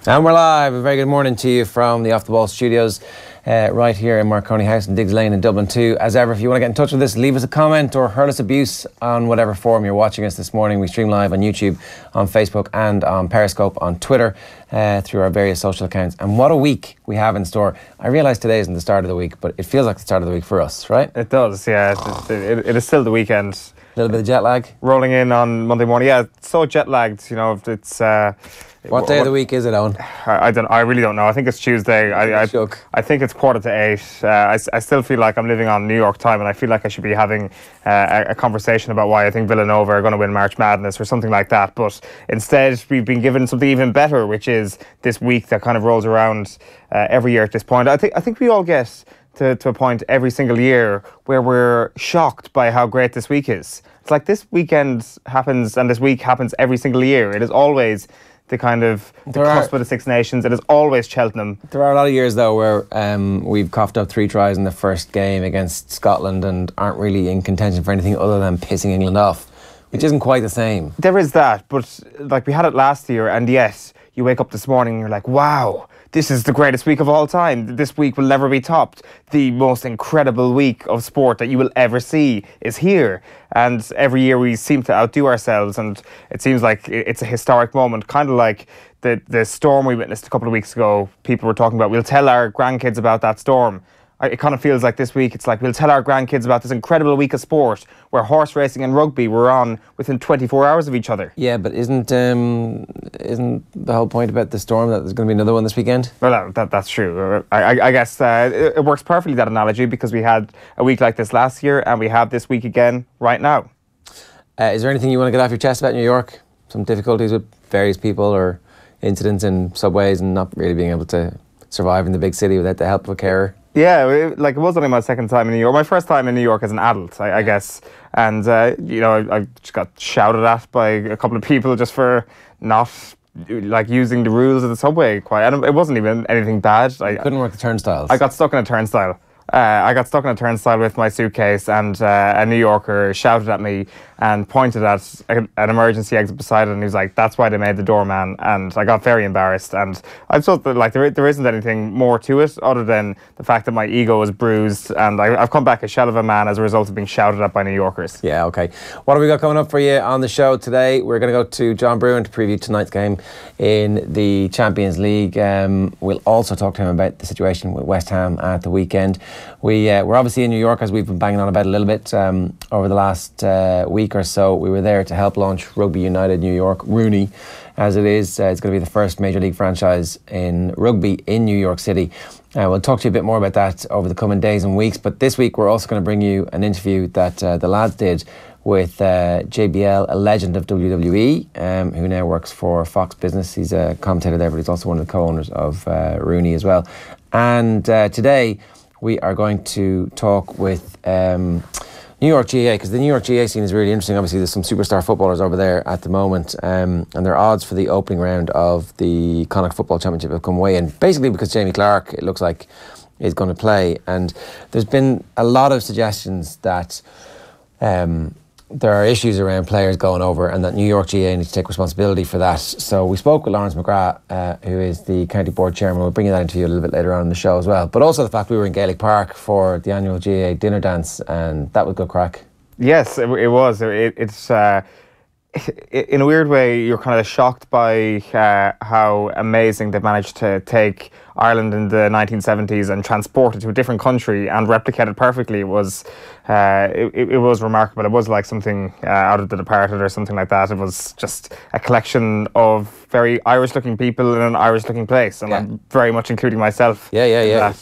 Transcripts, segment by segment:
And we're live. A very good morning to you from the Off the Ball studios right here in Marconi House in Diggs Lane in Dublin 2. As ever, if you want to get in touch with us, leave us a comment or hurl us abuse on whatever forum you're watching us this morning. We stream live on YouTube, on Facebook and on Periscope, on Twitter, through our various social accounts. And what a week we have in store. I realise today isn't the start of the week, but it feels like the start of the week for us, right? It does, yeah. It is still the weekend. A little bit of jet lag? Rolling in on Monday morning. Yeah, so jet lagged, you know, it's... what day of the week is it, Eoin? I really don't know. I think it's Tuesday. I think it's 7:45. I still feel like I'm living on New York time, and I feel like I should be having a conversation about why I think Villanova are going to win March Madness or something like that. But instead, we've been given something even better, which is this week that kind of rolls around every year at this point. I think we all get to a point every single year where we're shocked by how great this week is. It's like this weekend happens and this week happens every single year. It is always the kind of the cusp of the Six Nations. It is always Cheltenham. There are a lot of years, though, where we've coughed up 3 tries in the first game against Scotland and aren't really in contention for anything other than pissing England off, which isn't quite the same. There is that, but like we had it last year, and yes, you wake up this morning and you're like, wow, this is the greatest week of all time. This week will never be topped. The most incredible week of sport that you will ever see is here. And every year we seem to outdo ourselves, and it seems like it's a historic moment, kind of like the storm we witnessed a couple of weeks ago. People were talking about, we'll tell our grandkids about that storm. It kind of feels like this week, it's like we'll tell our grandkids about this incredible week of sport where horse racing and rugby were on within 24 hours of each other. Yeah, but isn't the whole point about the storm that there's going to be another one this weekend? Well, that's true. I guess it works perfectly, that analogy, because we had a week like this last year and we have this week again right now. Is there anything you want to get off your chest about New York? Some difficulties with various people or incidents in subways and not really being able to survive in the big city without the help of a carer? Yeah, it was only my second time in New York. My first time in New York as an adult, I guess. And, you know, I just got shouted at by a couple of people just for not, like, using the rules of the subway quite. And it wasn't even anything bad. You couldn't work the turnstiles? I got stuck in a turnstile. I got stuck in a turnstile with my suitcase, and a New Yorker shouted at me and pointed at an emergency exit beside it, and he was like, that's why they made the doorman. And I got very embarrassed, and I thought that like there isn't anything more to it other than the fact that my ego was bruised, and I've come back a shell of a man as a result of being shouted at by New Yorkers. Yeah, okay. What have we got coming up for you on the show today? We're going to go to John Brewin to preview tonight's game in the Champions League. We'll also talk to him about the situation with West Ham at the weekend. We're obviously in New York, as we've been banging on about a little bit over the last week or so. We were there to help launch Rugby United New York, Rooney, as it is. It's going to be the first Major League franchise in rugby in New York City. We'll talk to you a bit more about that over the coming days and weeks. But this week, we're also going to bring you an interview that the lads did with JBL, a legend of WWE, who now works for Fox Business. He's a commentator there, but he's also one of the co-owners of Rooney as well. And today, we are going to talk with New York GAA, because the New York GAA scene is really interesting. Obviously, there's some superstar footballers over there at the moment, and their odds for the opening round of the Connacht Football Championship have come way in, basically because Jamie Clark, it looks like, is going to play. And there's been a lot of suggestions that there are issues around players going over and that New York GAA needs to take responsibility for that. So we spoke with Laurence McGrath, who is the County Board Chairman. We'll bring you that interview a little bit later on in the show as well. But also the fact we were in Gaelic Park for the annual GAA dinner dance, and that was good crack. Yes, it was. It's in a weird way, you're kind of shocked by how amazing they've managed to take Ireland in the 1970s and transport it to a different country and replicate it perfectly. It was remarkable. It was like something out of The Departed or something like that. It was just a collection of very Irish-looking people in an Irish-looking place, and I'm very much including myself. Yeah.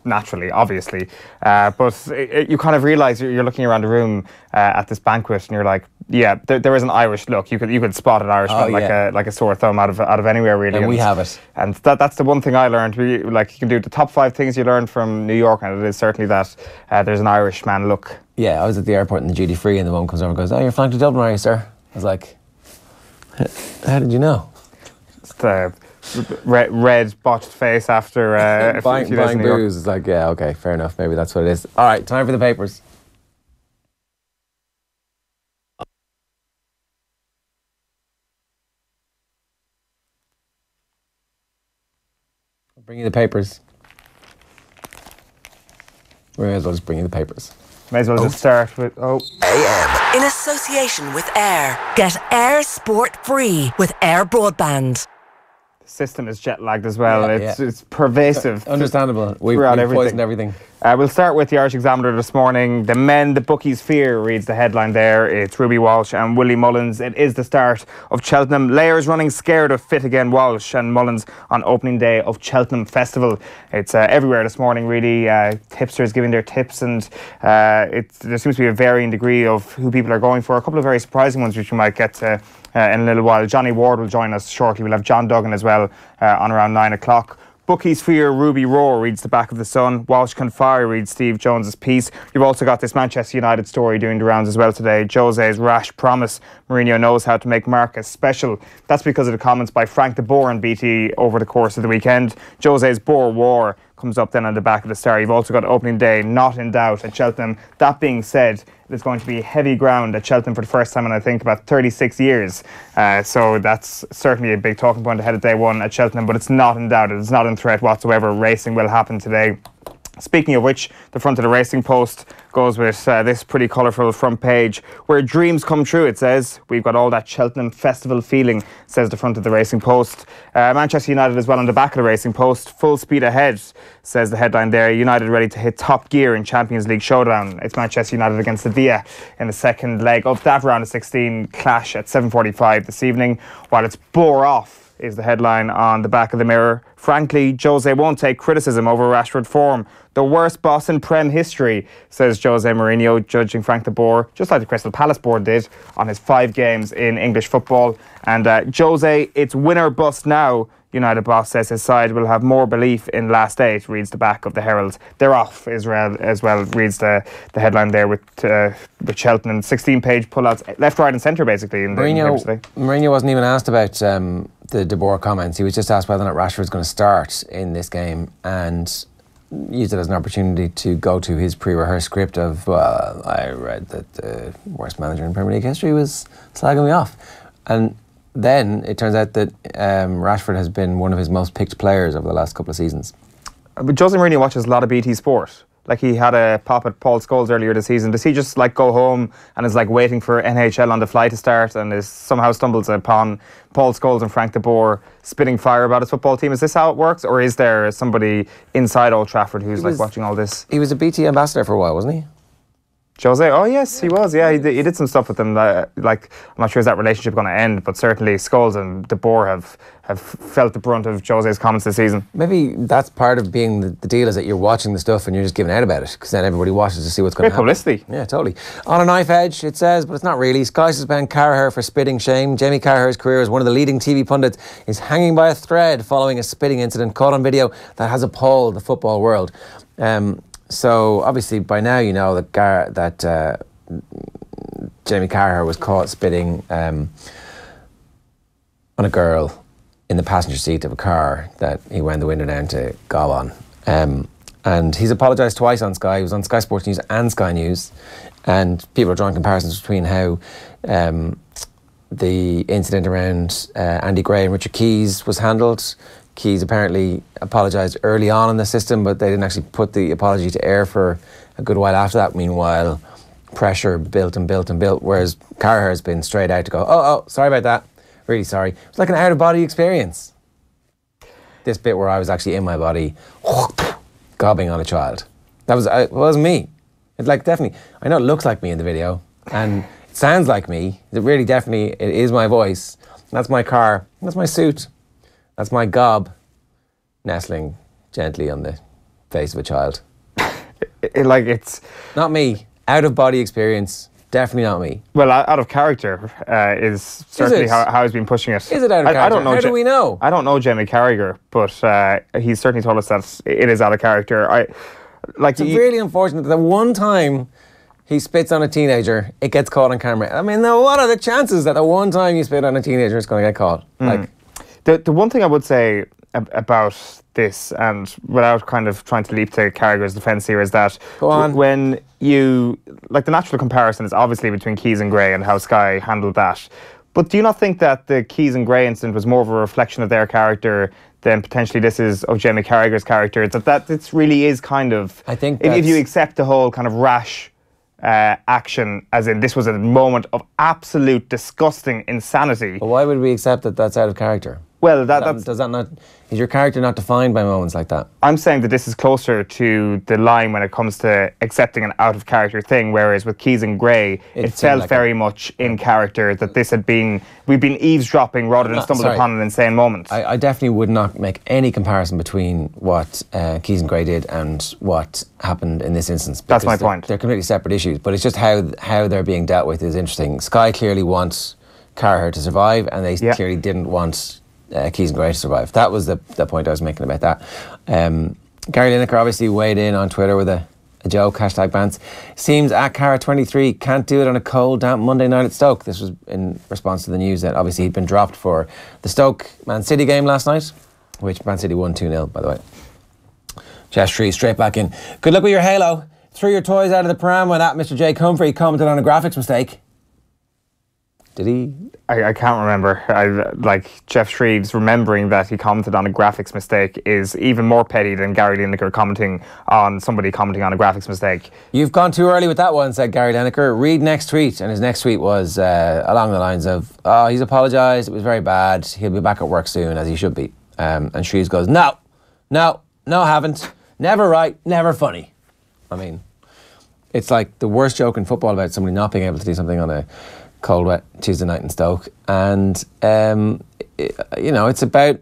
Naturally, obviously, but you kind of realise you're looking around the room at this banquet, and you're like, yeah, there is an Irish look. You could spot an Irishman like a sore thumb out of anywhere, really. And we have it. And that's the one thing I learned. Like, you can do the top 5 things you learned from New York, and it is certainly that there's an Irishman look. Yeah, I was at the airport in the duty free, and the woman comes over and goes, "Oh, you're flying to Dublin, are you, sir?" I was like, "How did you know?" Just red botched face after a few days buying in New York. booze. It's like, yeah, okay, fair enough. Maybe that's what it is. All right, time for the papers. Bring you the papers. We may as well just bring you the papers. May as well just start with AM. In association with Air. Get Air Sport free with Air Broadband. System is jet lagged as well. Yeah, It's pervasive. Understandable. We've poisoned everything. We'll start with the Irish Examiner this morning. The men the bookies fear reads the headline there. It's Ruby Walsh and Willie Mullins. It is the start of Cheltenham. Layers running scared of fit again. Walsh and Mullins on opening day of Cheltenham Festival. It's everywhere this morning really. Tipsters giving their tips, and there seems to be a varying degree of who people are going for. A couple of very surprising ones which we might get to in a little while. Johnny Ward will join us shortly. We'll have John Duggan as well on around 9 o'clock. Bookies fear Ruby Roar reads the back of the Sun. Walsh can fire reads Steve Jones's piece. You've also got this Manchester United story doing the rounds as well today. José's rash promise. Mourinho knows how to make Marcus special. That's because of the comments by Frank de Boer on BT over the course of the weekend. José's Boer War comes up then on the back of the Star. You've also got opening day not in doubt at Cheltenham. That being said, there's going to be heavy ground at Cheltenham for the first time in I think about 36 years. So that's certainly a big talking point ahead of day one at Cheltenham, but it's not in doubt. It's not in threat whatsoever. Racing will happen today. Speaking of which, the front of the Racing Post goes with this pretty colourful front page. Where dreams come true, it says. We've got all that Cheltenham Festival feeling, says the front of the Racing Post. Manchester United as well on the back of the Racing Post. Full speed ahead, says the headline there. United ready to hit top gear in Champions League showdown. It's Manchester United against Sevilla in the second leg of that round of 16 clash at 7:45 this evening. While it's bore off, is the headline on the back of the Mirror. Frankly, José won't take criticism over Rashford form. The worst boss in Prem history, says José Mourinho, judging Frank de Boer, just like the Crystal Palace board did, on his 5 games in English football. And José, it's win or bust now. United boss says his side will have more belief in last 8, reads the back of the Herald. They're off Israel as well, reads the headline there with Cheltenham. 16-page pullouts, left, right and centre basically. Mourinho wasn't even asked about the De Boer comments. He was just asked whether or not Rashford's going to start in this game, and used it as an opportunity to go to his pre-rehearsed script of, well, I read that the worst manager in Premier League history was slagging me off. And then it turns out that Rashford has been one of his most picked players over the last couple of seasons. But José Mourinho watches a lot of BT Sport. Like he had a pop at Paul Scholes earlier this season. Does he just like go home and is like waiting for NHL on the fly to start and is somehow stumbles upon Paul Scholes and Frank de Boer spitting fire about his football team? Is this how it works, or is there somebody inside Old Trafford who's like watching all this? He was a BT ambassador for a while, wasn't he? José, oh yes, he was. Yeah, he did some stuff with them. Like, I'm not sure is that relationship going to end, but certainly Scholes and De Boer have felt the brunt of José's comments this season. Maybe that's part of being the deal, is that you're watching the stuff and you're just giving out about it, because then everybody watches to see what's going to happen. Great publicity. Yeah, totally. On a knife edge, it says, but it's not really. Sky suspend Carragher for spitting shame. Jamie Carragher's career as one of the leading TV pundits is hanging by a thread following a spitting incident caught on video that has appalled the football world. So obviously by now you know that Jamie Carragher was caught spitting on a girl in the passenger seat of a car that he wound the window down to gob on. And he's apologised twice on Sky. He was on Sky Sports News and Sky News, and people are drawing comparisons between how the incident around Andy Gray and Richard Keys was handled. Keys apparently apologised early on in the system, but they didn't actually put the apology to air for a good while after that. Meanwhile, pressure built and built and built, whereas Carragher has been straight out to go, oh, sorry about that, really sorry. It was like an out-of-body experience. This bit where I was actually in my body, gobbing on a child. It wasn't me. It's like, definitely, I know it looks like me in the video, and it sounds like me. It really definitely, it is my voice. That's my car, that's my suit. That's my gob nestling gently on the face of a child. It's not me. Out of body experience. Definitely not me. Well, out of character is certainly how he's been pushing it. Is it out of character? I don't know. How do we know? I don't know Jamie Carragher, but he's certainly told us that it is out of character. It's really unfortunate that the one time he spits on a teenager, it gets caught on camera. I mean, what are the chances that the one time you spit on a teenager, it's going to get caught? The one thing I would say about this, and without kind of trying to leap to Carragher's defence here, is that when you, like, the natural comparison is obviously between Keys and Gray and how Sky handled that. But do you not think that the Keys and Gray incident was more of a reflection of their character then potentially this is Jamie Carragher's character. That this really is kind of... I think if you accept the whole kind of rash action, as in this was a moment of absolute disgusting insanity. But why would we accept that that's out of character? Well, is your character not defined by moments like that? I'm saying that this is closer to the line when it comes to accepting an out of character thing, whereas with Keys and Gray, it felt like very much in character, that this had been, we've been eavesdropping rather than stumbled upon an insane moment. I definitely would not make any comparison between what Keys and Gray did and what happened in this instance. That's my point. They're completely separate issues, but it's just how they're being dealt with is interesting. Sky clearly wants Carragher to survive, and they clearly didn't want Keys and Gray to survive. That was the point I was making about that. Gary Lineker obviously weighed in on Twitter with a joke, #Bants. Seems at Cara23 can't do it on a cold, damp Monday night at Stoke. This was in response to the news that obviously he'd been dropped for the Stoke Man City game last night, which Man City won 2-0, by the way. Jeff Shree straight back in. Good luck with your Halo. Threw your toys out of the pram when that Mr. Jake Humphrey commented on a graphics mistake. Did he? I can't remember. Jeff Shreve's remembering that he commented on a graphics mistake is even more petty than Gary Lineker commenting on a graphics mistake. You've gone too early with that one, said Gary Lineker. Read next tweet. And his next tweet was along the lines of, he's apologised, it was very bad, he'll be back at work soon, as he should be. And Shreves goes, no, haven't. Never right, never funny. I mean, it's like the worst joke in football about somebody not being able to do something on a cold, wet Tuesday night in Stoke, and it's about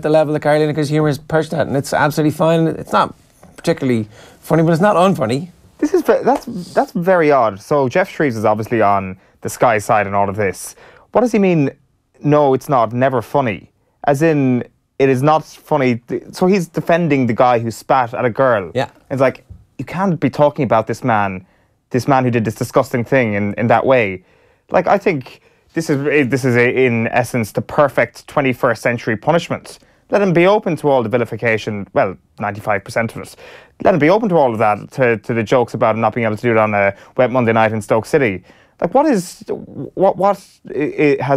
the level that Gary Lineker's humour is perched at, and it's absolutely fine. It's not particularly funny, but it's not unfunny. That's very odd. So Jeff Shreves is obviously on the Sky side in all of this. What does he mean? No, it's not. Never funny. As in, it is not funny. So he's defending the guy who spat at a girl. Yeah, it's like you can't be talking about this man who did this disgusting thing in that way. Like, I think this is in essence the perfect 21st century punishment. Let him be open to all the vilification, well, 95% of it. Let him be open to all of that, to the jokes about him not being able to do it on a wet Monday night in Stoke City. Like, what has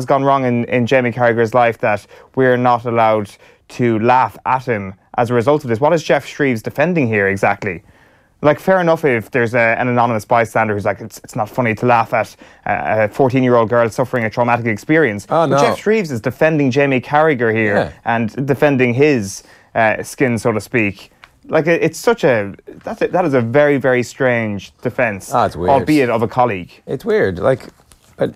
gone wrong in Jamie Carragher's life that we're not allowed to laugh at him as a result of this? What is Jeff Shreves defending here exactly? Like, fair enough if there's an anonymous bystander who's like, it's not funny to laugh at a 14-year-old girl suffering a traumatic experience. Oh, no. But Jeff Shreves is defending Jamie Carragher here and defending his skin, so to speak. Like, it's such that is a very, very strange defence. Oh, it's weird. Albeit of a colleague. It's weird. Like, but,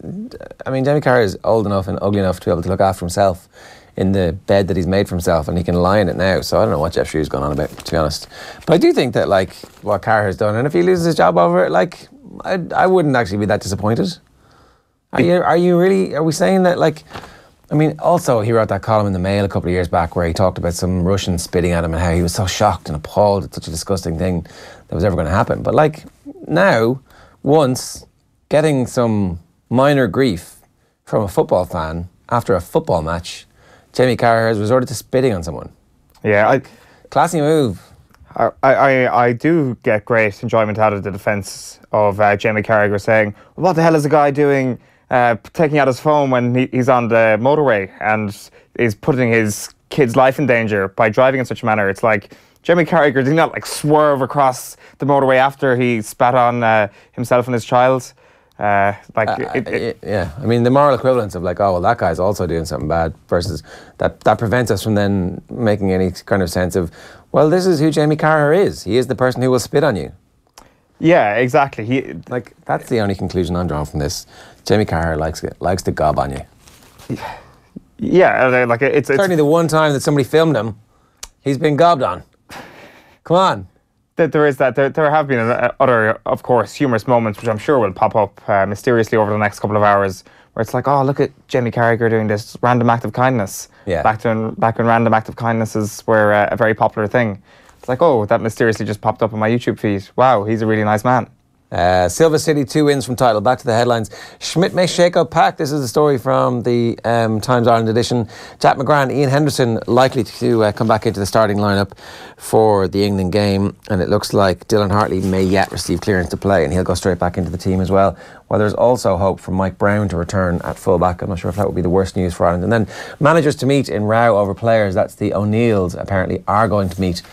I mean, Jamie Carragher is old enough and ugly enough to be able to look after himself in the bed that he's made for himself, and he can lie in it now. So I don't know what Jeff Shreve's going on about, to be honest. But I do think that, like, what Carragher's done, and if he loses his job over it, like, I wouldn't actually be that disappointed. Are we saying that, like, I mean, also he wrote that column in the Mail a couple of years back where he talked about some Russian spitting at him and how he was so shocked and appalled at such a disgusting thing that was ever going to happen. But, like, now, once getting some minor grief from a football fan after a football match, Jamie Carragher has resorted to spitting on someone. Yeah, classy move. I do get great enjoyment out of the defence of Jamie Carragher saying, what the hell is a guy doing taking out his phone when he's on the motorway and is putting his kid's life in danger by driving in such a manner? It's like, Jamie Carragher did not like swerve across the motorway after he spat on himself and his child. Yeah, I mean, the moral equivalence of like, oh well, that guy's also doing something bad, versus that prevents us from then making any kind of sense of, well, this is who Jamie Carragher is. He is the person who will spit on you. Yeah, exactly. That's the only conclusion I'm drawing from this. Jamie Carragher likes to gob on you. Yeah, like it's certainly the one time that somebody filmed him, he's been gobbed on. Come on. There is that. There have been other, of course, humorous moments, which I'm sure will pop up mysteriously over the next couple of hours, where it's like, oh, look at Jamie Carragher doing this random act of kindness. Yeah. Back when random act of kindnesses were a very popular thing. It's like, oh, that mysteriously just popped up on my YouTube feed. Wow, he's a really nice man. Silva City, 2 wins from title. Back to the headlines. Schmidt may shake up Pack. This is the story from the Times Ireland edition. Jack McGrath and Ian Henderson likely to come back into the starting lineup for the England game, and it looks like Dylan Hartley may yet receive clearance to play, and he'll go straight back into the team as well. Well, there's also hope for Mike Brown to return at fullback. I'm not sure if that would be the worst news for Ireland. And then managers to meet in row over players. That's the O'Neills apparently are going to meet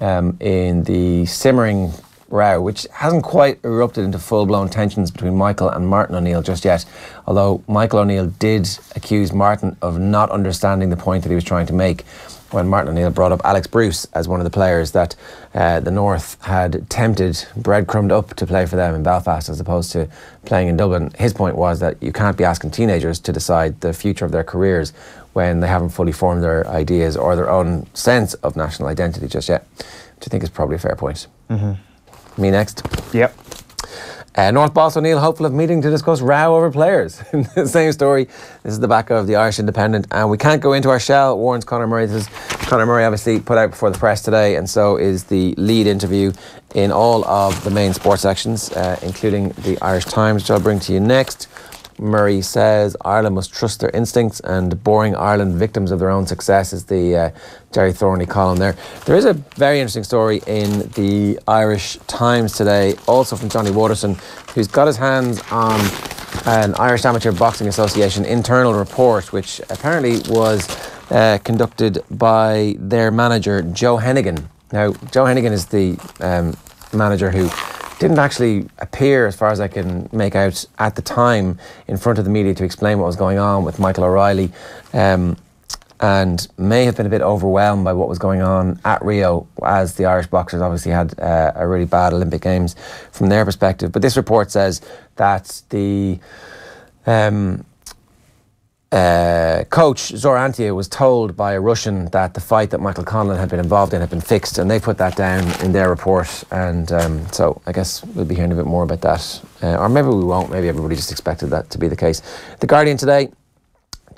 in the simmering row, which hasn't quite erupted into full-blown tensions between Michael and Martin O'Neill just yet, although Michael O'Neill did accuse Martin of not understanding the point that he was trying to make when Martin O'Neill brought up Alex Bruce as one of the players that the North had tempted, breadcrumbed up to play for them in Belfast as opposed to playing in Dublin. His point was that you can't be asking teenagers to decide the future of their careers when they haven't fully formed their ideas or their own sense of national identity just yet, which I think is probably a fair point. Me next. Yep. North Boss O'Neill hopeful of meeting to discuss row over players. Same story. This is the back of the Irish Independent, and we can't go into our shell, warns Conor Murray. This is Conor Murray obviously put out before the press today, and so is the lead interview in all of the main sports sections, including the Irish Times, which I'll bring to you next. Murray says Ireland must trust their instincts, and boring Ireland victims of their own success is the Jerry Thornley column there. There is a very interesting story in the Irish Times today, also from Johnny Waterson, who's got his hands on an Irish Amateur Boxing Association internal report, which apparently was conducted by their manager, Joe Hennigan. Now, Joe Hennigan is the manager who didn't actually appear, as far as I can make out, at the time in front of the media to explain what was going on with Michael O'Reilly, and may have been a bit overwhelmed by what was going on at Rio, as the Irish boxers obviously had a really bad Olympic Games from their perspective. But this report says that the coach Zora Antia was told by a Russian that the fight that Michael Conlon had been involved in had been fixed, and they put that down in their report, and so I guess we'll be hearing a bit more about that, or maybe we won't. Maybe everybody just expected that to be the case. The Guardian today,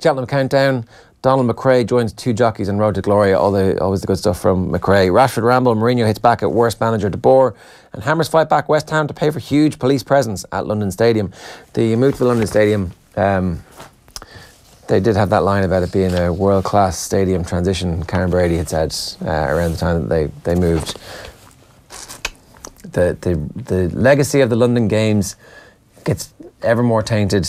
Cheltenham countdown. Donald McRae joins 2 jockeys on Road to Glory. Always the good stuff from McRae. Rashford ramble. Mourinho hits back at worst manager De Boer, and Hammers fight back West Ham to pay for huge police presence at London Stadium. The move to the London Stadium, they did have that line about it being a world-class stadium transition. Karen Brady had said around the time that they moved. The legacy of the London Games gets ever more tainted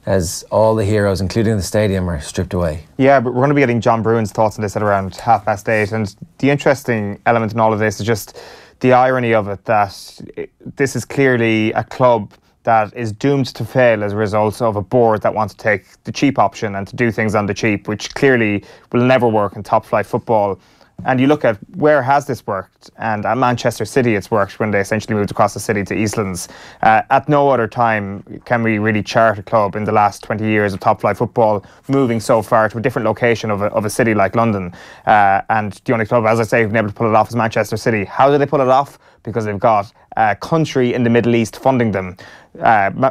as all the heroes, including the stadium, are stripped away. Yeah, but we're going to be getting John Brewin's thoughts on this at around 8:30. And the interesting element in all of this is just the irony of it, that this is clearly a club that is doomed to fail as a result of a board that wants to take the cheap option and to do things on the cheap, which clearly will never work in top flight football. And you look at where has this worked, and at Manchester City it's worked when they essentially moved across the city to Eastlands. At no other time can we really chart a club in the last 20 years of top flight football moving so far to a different location of a city like London. And the only club, as I say, who've been able to pull it off is Manchester City. How do they pull it off? Because they've got a country in the Middle East funding them.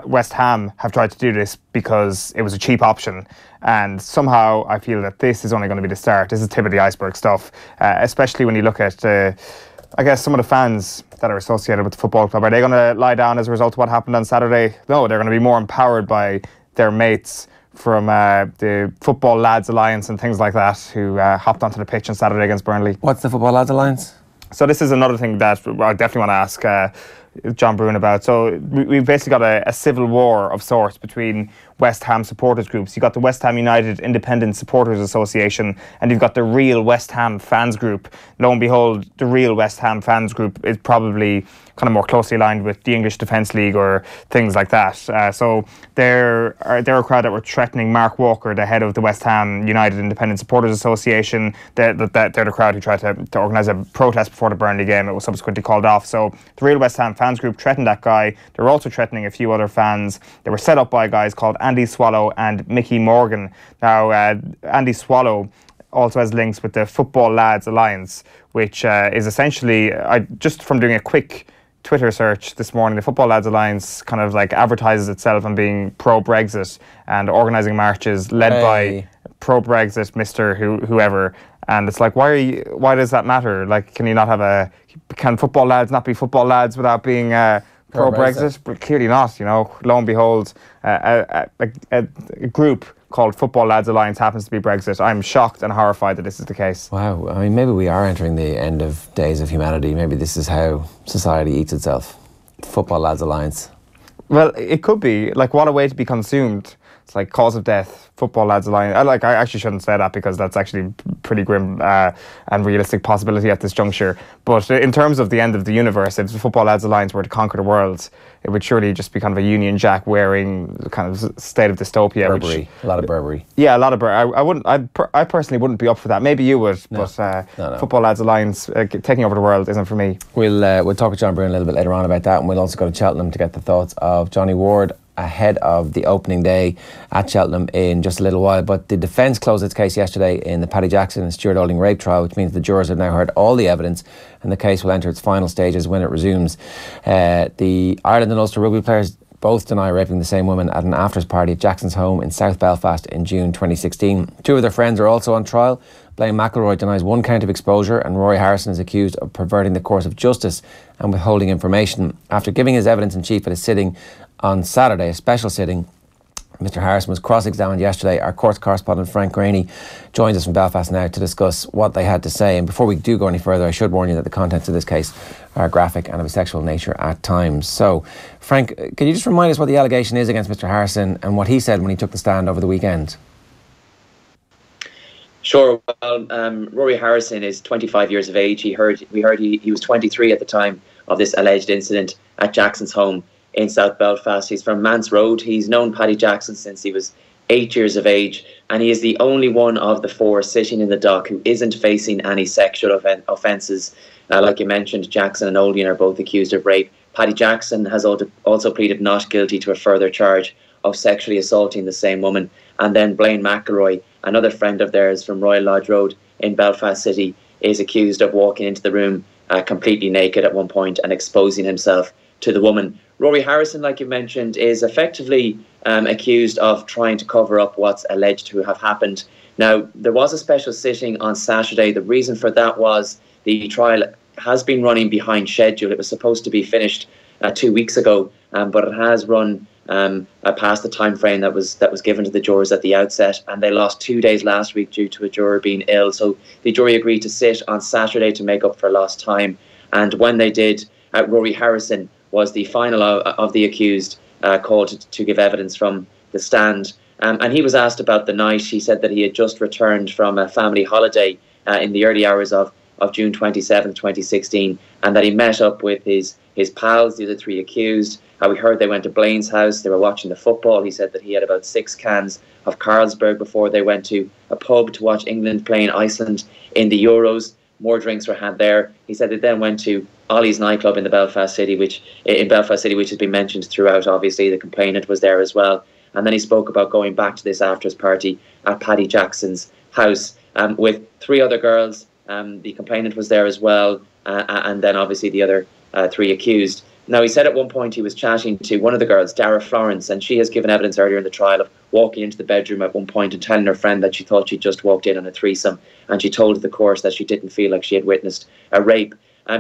West Ham have tried to do this because it was a cheap option, and somehow I feel that this is only going to be the start. This is tip of the iceberg stuff, especially when you look at I guess some of the fans that are associated with the football club. Are they going to lie down as a result of what happened on Saturday? No, they're going to be more empowered by their mates from the Football Lads Alliance and things like that, who hopped onto the pitch on Saturday against Burnley. What's the Football Lads Alliance? So this is another thing that I definitely want to ask John Brewin about. So we've basically got a civil war of sorts between West Ham supporters groups. You've got the West Ham United Independent Supporters Association, and you've got the real West Ham fans group. Lo and behold, the real West Ham fans group is probably kind of more closely aligned with the English Defence League or things like that. So they're a crowd that were threatening Mark Walker, the head of the West Ham United Independent Supporters Association. They're the crowd who tried to organise a protest before the Burnley game. It was subsequently called off. So the real West Ham fans group threatened that guy. They were also threatening a few other fans. They were set up by guys called Andy Swallow and Mickey Morgan. Now, Andy Swallow also has links with the Football Lads Alliance, which is essentially, just from doing a quick Twitter search this morning, the Football Lads Alliance kind of like advertises itself on being pro-Brexit and organising marches led by pro-Brexit Mr. whoever. And it's like, why does that matter? Like, can football lads not be football lads without being pro-Brexit, but clearly not. You know, lo and behold, a group called Football Lads Alliance happens to be Brexit. I'm shocked and horrified that this is the case. Wow, I mean, maybe we are entering the end of days of humanity. Maybe this is how society eats itself. Football Lads Alliance. Well, it could be. Like, what a way to be consumed. It's like cause of death, Football Lads Alliance. I actually shouldn't say that because that's actually pretty grim and realistic possibility at this juncture. But in terms of the end of the universe, if the Football Lads Alliance were to conquer the world, it would surely just be kind of a Union Jack wearing kind of state of dystopia. Burberry, a lot of Burberry. Yeah, a lot of Burberry. I personally wouldn't be up for that. Maybe you would, no, but no. Football Lads Alliance taking over the world isn't for me. We'll talk with John Brewin a little bit later on about that, and we'll also go to Cheltenham to get the thoughts of Johnny Ward ahead of the opening day at Cheltenham in just a little while. But the defence closed its case yesterday in the Paddy Jackson and Stuart Olding rape trial, which means the jurors have now heard all the evidence and the case will enter its final stages when it resumes. The Ireland and Ulster rugby players both deny raping the same woman at an afters party at Jackson's home in South Belfast in June 2016. Two of their friends are also on trial. Blaine McElroy denies one count of exposure and Rory Harrison is accused of perverting the course of justice and withholding information. After giving his evidence in chief at a sitting on Saturday, a special sitting, Mr. Harrison was cross-examined yesterday. Our court correspondent Frank Greaney joins us from Belfast now to discuss what they had to say. And before we do go any further, I should warn you that the contents of this case are graphic and of a sexual nature at times. So, Frank, can you just remind us what the allegation is against Mr. Harrison and what he said when he took the stand over the weekend? Sure. Well, Rory Harrison is 25 years of age. We heard he was 23 at the time of this alleged incident at Jackson's home in South Belfast. He's from Mance Road. He's known Paddy Jackson since he was 8 years of age, and he is the only one of the four sitting in the dock who isn't facing any sexual offences. Like you mentioned, Jackson and Olding are both accused of rape. Paddy Jackson has also pleaded not guilty to a further charge of sexually assaulting the same woman. And then Blaine McElroy, another friend of theirs from Royal Lodge Road in Belfast City, is accused of walking into the room completely naked at one point and exposing himself to the woman. Rory Harrison, like you mentioned, is effectively accused of trying to cover up what's alleged to have happened. Now, there was a special sitting on Saturday. The reason for that was the trial has been running behind schedule. It was supposed to be finished 2 weeks ago, but it has run past the time frame that was given to the jurors at the outset, and they lost 2 days last week due to a juror being ill. So the jury agreed to sit on Saturday to make up for lost time, and when they did, Rory Harrison was the final of the accused called to give evidence from the stand. And he was asked about the night. He said that he had just returned from a family holiday in the early hours of June 27, 2016, and that he met up with his pals, the other three accused. We heard they went to Blaine's house. They were watching the football. He said that he had about 6 cans of Carlsberg before they went to a pub to watch England playing Iceland in the Euros. More drinks were had there. He said they then went to Ollie's nightclub in Belfast City, which has been mentioned throughout. Obviously, the complainant was there as well. And then he spoke about going back to this afters party at Paddy Jackson's house with 3 other girls. The complainant was there as well, and then obviously the other 3 accused. Now, he said at one point he was chatting to one of the girls, Laurence, and she has given evidence earlier in the trial of walking into the bedroom at one point and telling her friend that she thought she'd just walked in on a threesome, and she told the court that she didn't feel like she had witnessed a rape.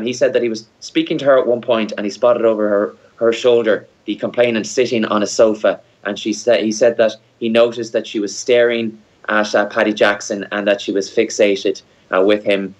He said that he was speaking to her at one point and he spotted over her shoulder the complainant sitting on a sofa, and he said that he noticed that she was staring at Paddy Jackson and that she was fixated with him.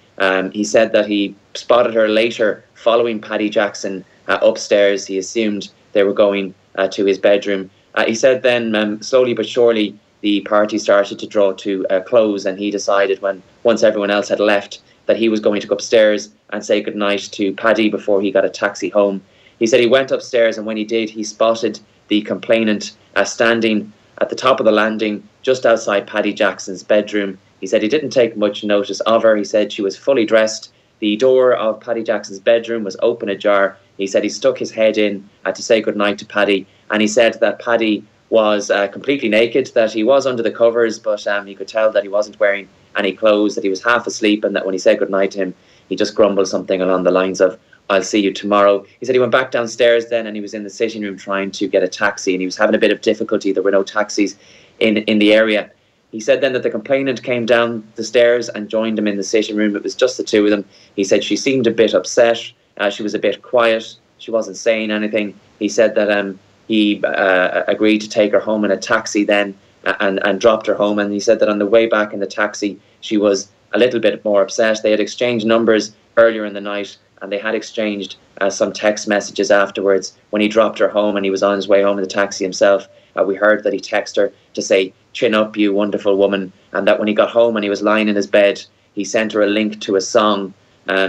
He said that he spotted her later following Paddy Jackson upstairs. He assumed they were going to his bedroom. He said then slowly but surely the party started to draw to a close, and he decided once everyone else had left that he was going to go upstairs and say goodnight to Paddy before he got a taxi home. He said he went upstairs, and when he did, he spotted the complainant standing at the top of the landing just outside Paddy Jackson's bedroom. He said he didn't take much notice of her. He said she was fully dressed. The door of Paddy Jackson's bedroom was open ajar. He said he stuck his head in to say goodnight to Paddy, and he said that Paddy was completely naked, that he was under the covers, but he could tell that he wasn't wearing any clothes, that he was half asleep, and that when he said goodnight to him, he just grumbled something along the lines of, "I'll see you tomorrow." He said he went back downstairs then, and he was in the sitting room trying to get a taxi, and he was having a bit of difficulty. There were no taxis in the area. He said then that the complainant came down the stairs and joined him in the sitting room. It was just the two of them. He said she seemed a bit upset. She was a bit quiet. she wasn't saying anything. He said that he agreed to take her home in a taxi then and dropped her home. And he said that on the way back in the taxi, she was a little bit more upset. They had exchanged numbers earlier in the night, and they had exchanged some text messages afterwards. When he dropped her home and he was on his way home in the taxi himself, we heard that he texted her to say, "Chin up, you wonderful woman," and that when he got home and he was lying in his bed, he sent her a link to a song.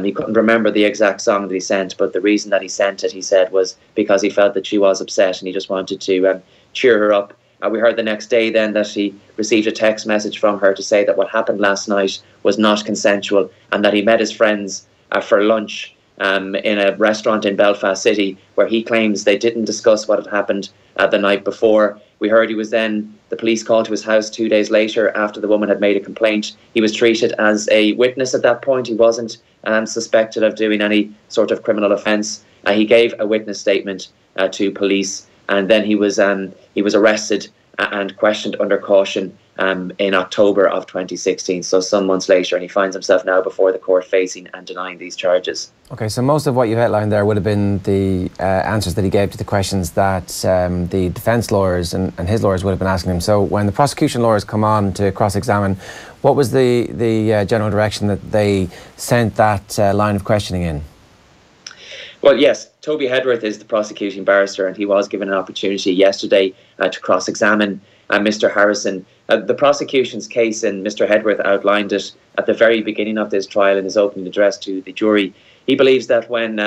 He couldn't remember the exact song that he sent, but the reason that he sent it, he said, was because he felt that she was upset and he just wanted to cheer her up. We heard the next day then that he received a text message from her to say that what happened last night was not consensual, and that he met his friends for lunch in a restaurant in Belfast City, where he claims they didn't discuss what had happened the night before. We heard he was then, the police called to his house 2 days later after the woman had made a complaint. He was treated as a witness at that point. He wasn't suspected of doing any sort of criminal offence. He gave a witness statement to police, and then he was arrested and questioned under caution in October of 2016, so some months later, and he finds himself now before the court facing and denying these charges. Okay, so most of what you've outlined there would have been the answers that he gave to the questions that the defence lawyers and his lawyers would have been asking him. So when the prosecution lawyers come on to cross-examine, what was the general direction that they sent that line of questioning in? Well, yes, Toby Hedworth is the prosecuting barrister, and he was given an opportunity yesterday to cross-examine Mr. Harrison. The prosecution's case, and Mr. Hedworth outlined it at the very beginning of this trial in his opening address to the jury. He believes that when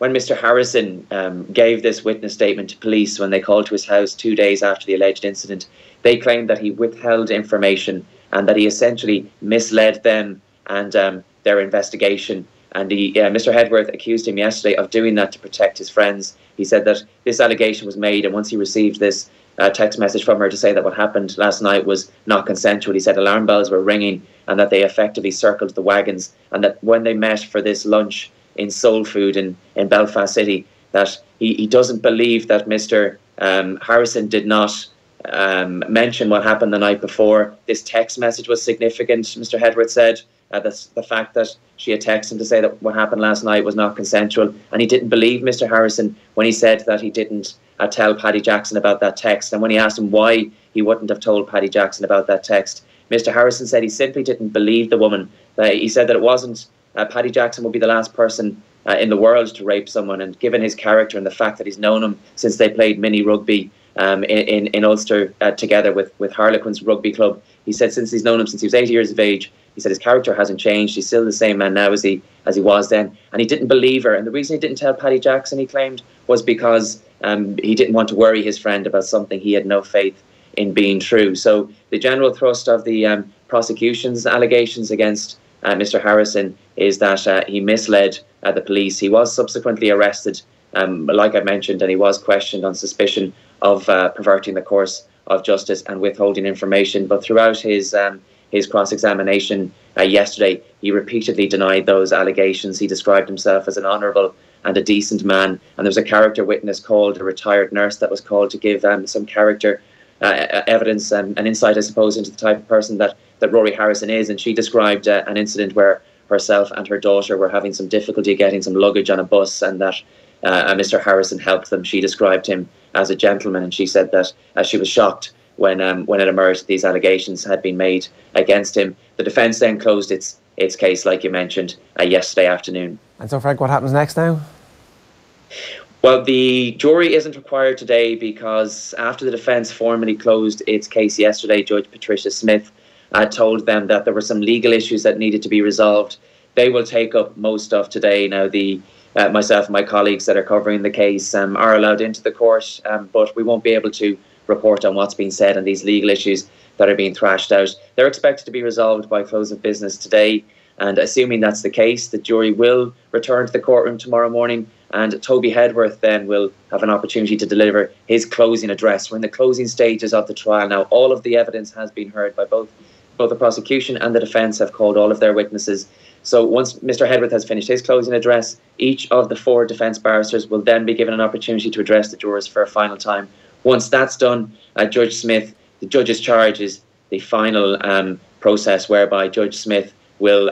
Mr. Harrison gave this witness statement to police when they called to his house 2 days after the alleged incident, they claimed that he withheld information and that he essentially misled them and their investigation. And Mr. Hedworth accused him yesterday of doing that to protect his friends. He said that this allegation was made, and once he received this text message from her to say that what happened last night was not consensual, he said alarm bells were ringing and that they effectively circled the wagons, and that when they met for this lunch in Soul Food in Belfast City, that he doesn't believe that Mr. Harrison did not mention what happened the night before. This text message was significant, Mr. Hedworth said. The fact that she had texted him to say that what happened last night was not consensual, and he didn't believe Mr. Harrison when he said that he didn't tell Paddy Jackson about that text. And when he asked him why he wouldn't have told Paddy Jackson about that text, Mr. Harrison said he simply didn't believe the woman. He said that it wasn't Paddy Jackson would be the last person in the world to rape someone, and given his character and the fact that he's known him since they played mini rugby in Ulster together with Harlequins Rugby Club, he said since he's known him since he was 8 years of age, he said his character hasn't changed. He's still the same man now as he was then, and he didn't believe her. And the reason he didn't tell Paddy Jackson, he claimed, was because he didn't want to worry his friend about something he had no faith in being true. So the general thrust of the prosecution's allegations against Mr. Harrison is that he misled the police. He was subsequently arrested, like I mentioned, and he was questioned on suspicion of perverting the course of justice and withholding information. But throughout his cross-examination yesterday, he repeatedly denied those allegations. He described himself as an honourable and a decent man, and there was a character witness called, a retired nurse that was called to give some character evidence and insight, I suppose, into the type of person that Rory Harrison is. And she described an incident where herself and her daughter were having some difficulty getting some luggage on a bus, and that Mr. Harrison helped them. She described him as a gentleman, and she said that she was shocked when it emerged these allegations had been made against him. The defence then closed its case, like you mentioned, yesterday afternoon. And so, Frank, what happens next now? Well, the jury isn't required today because after the defence formally closed its case yesterday, Judge Patricia Smith told them that there were some legal issues that needed to be resolved. They will take up most of today. Now, myself and my colleagues that are covering the case are allowed into the court, but we won't be able to report on what's being said and these legal issues that are being thrashed out. They're expected to be resolved by close of business today, and assuming that's the case, the jury will return to the courtroom tomorrow morning, and Toby Hedworth then will have an opportunity to deliver his closing address. We're in the closing stages of the trial now. All of the evidence has been heard by both the prosecution and the defence have called all of their witnesses. So once Mr. Hedworth has finished his closing address, each of the four defence barristers will then be given an opportunity to address the jurors for a final time. Once that's done, Judge Smith, the judge's charge is the final process whereby Judge Smith will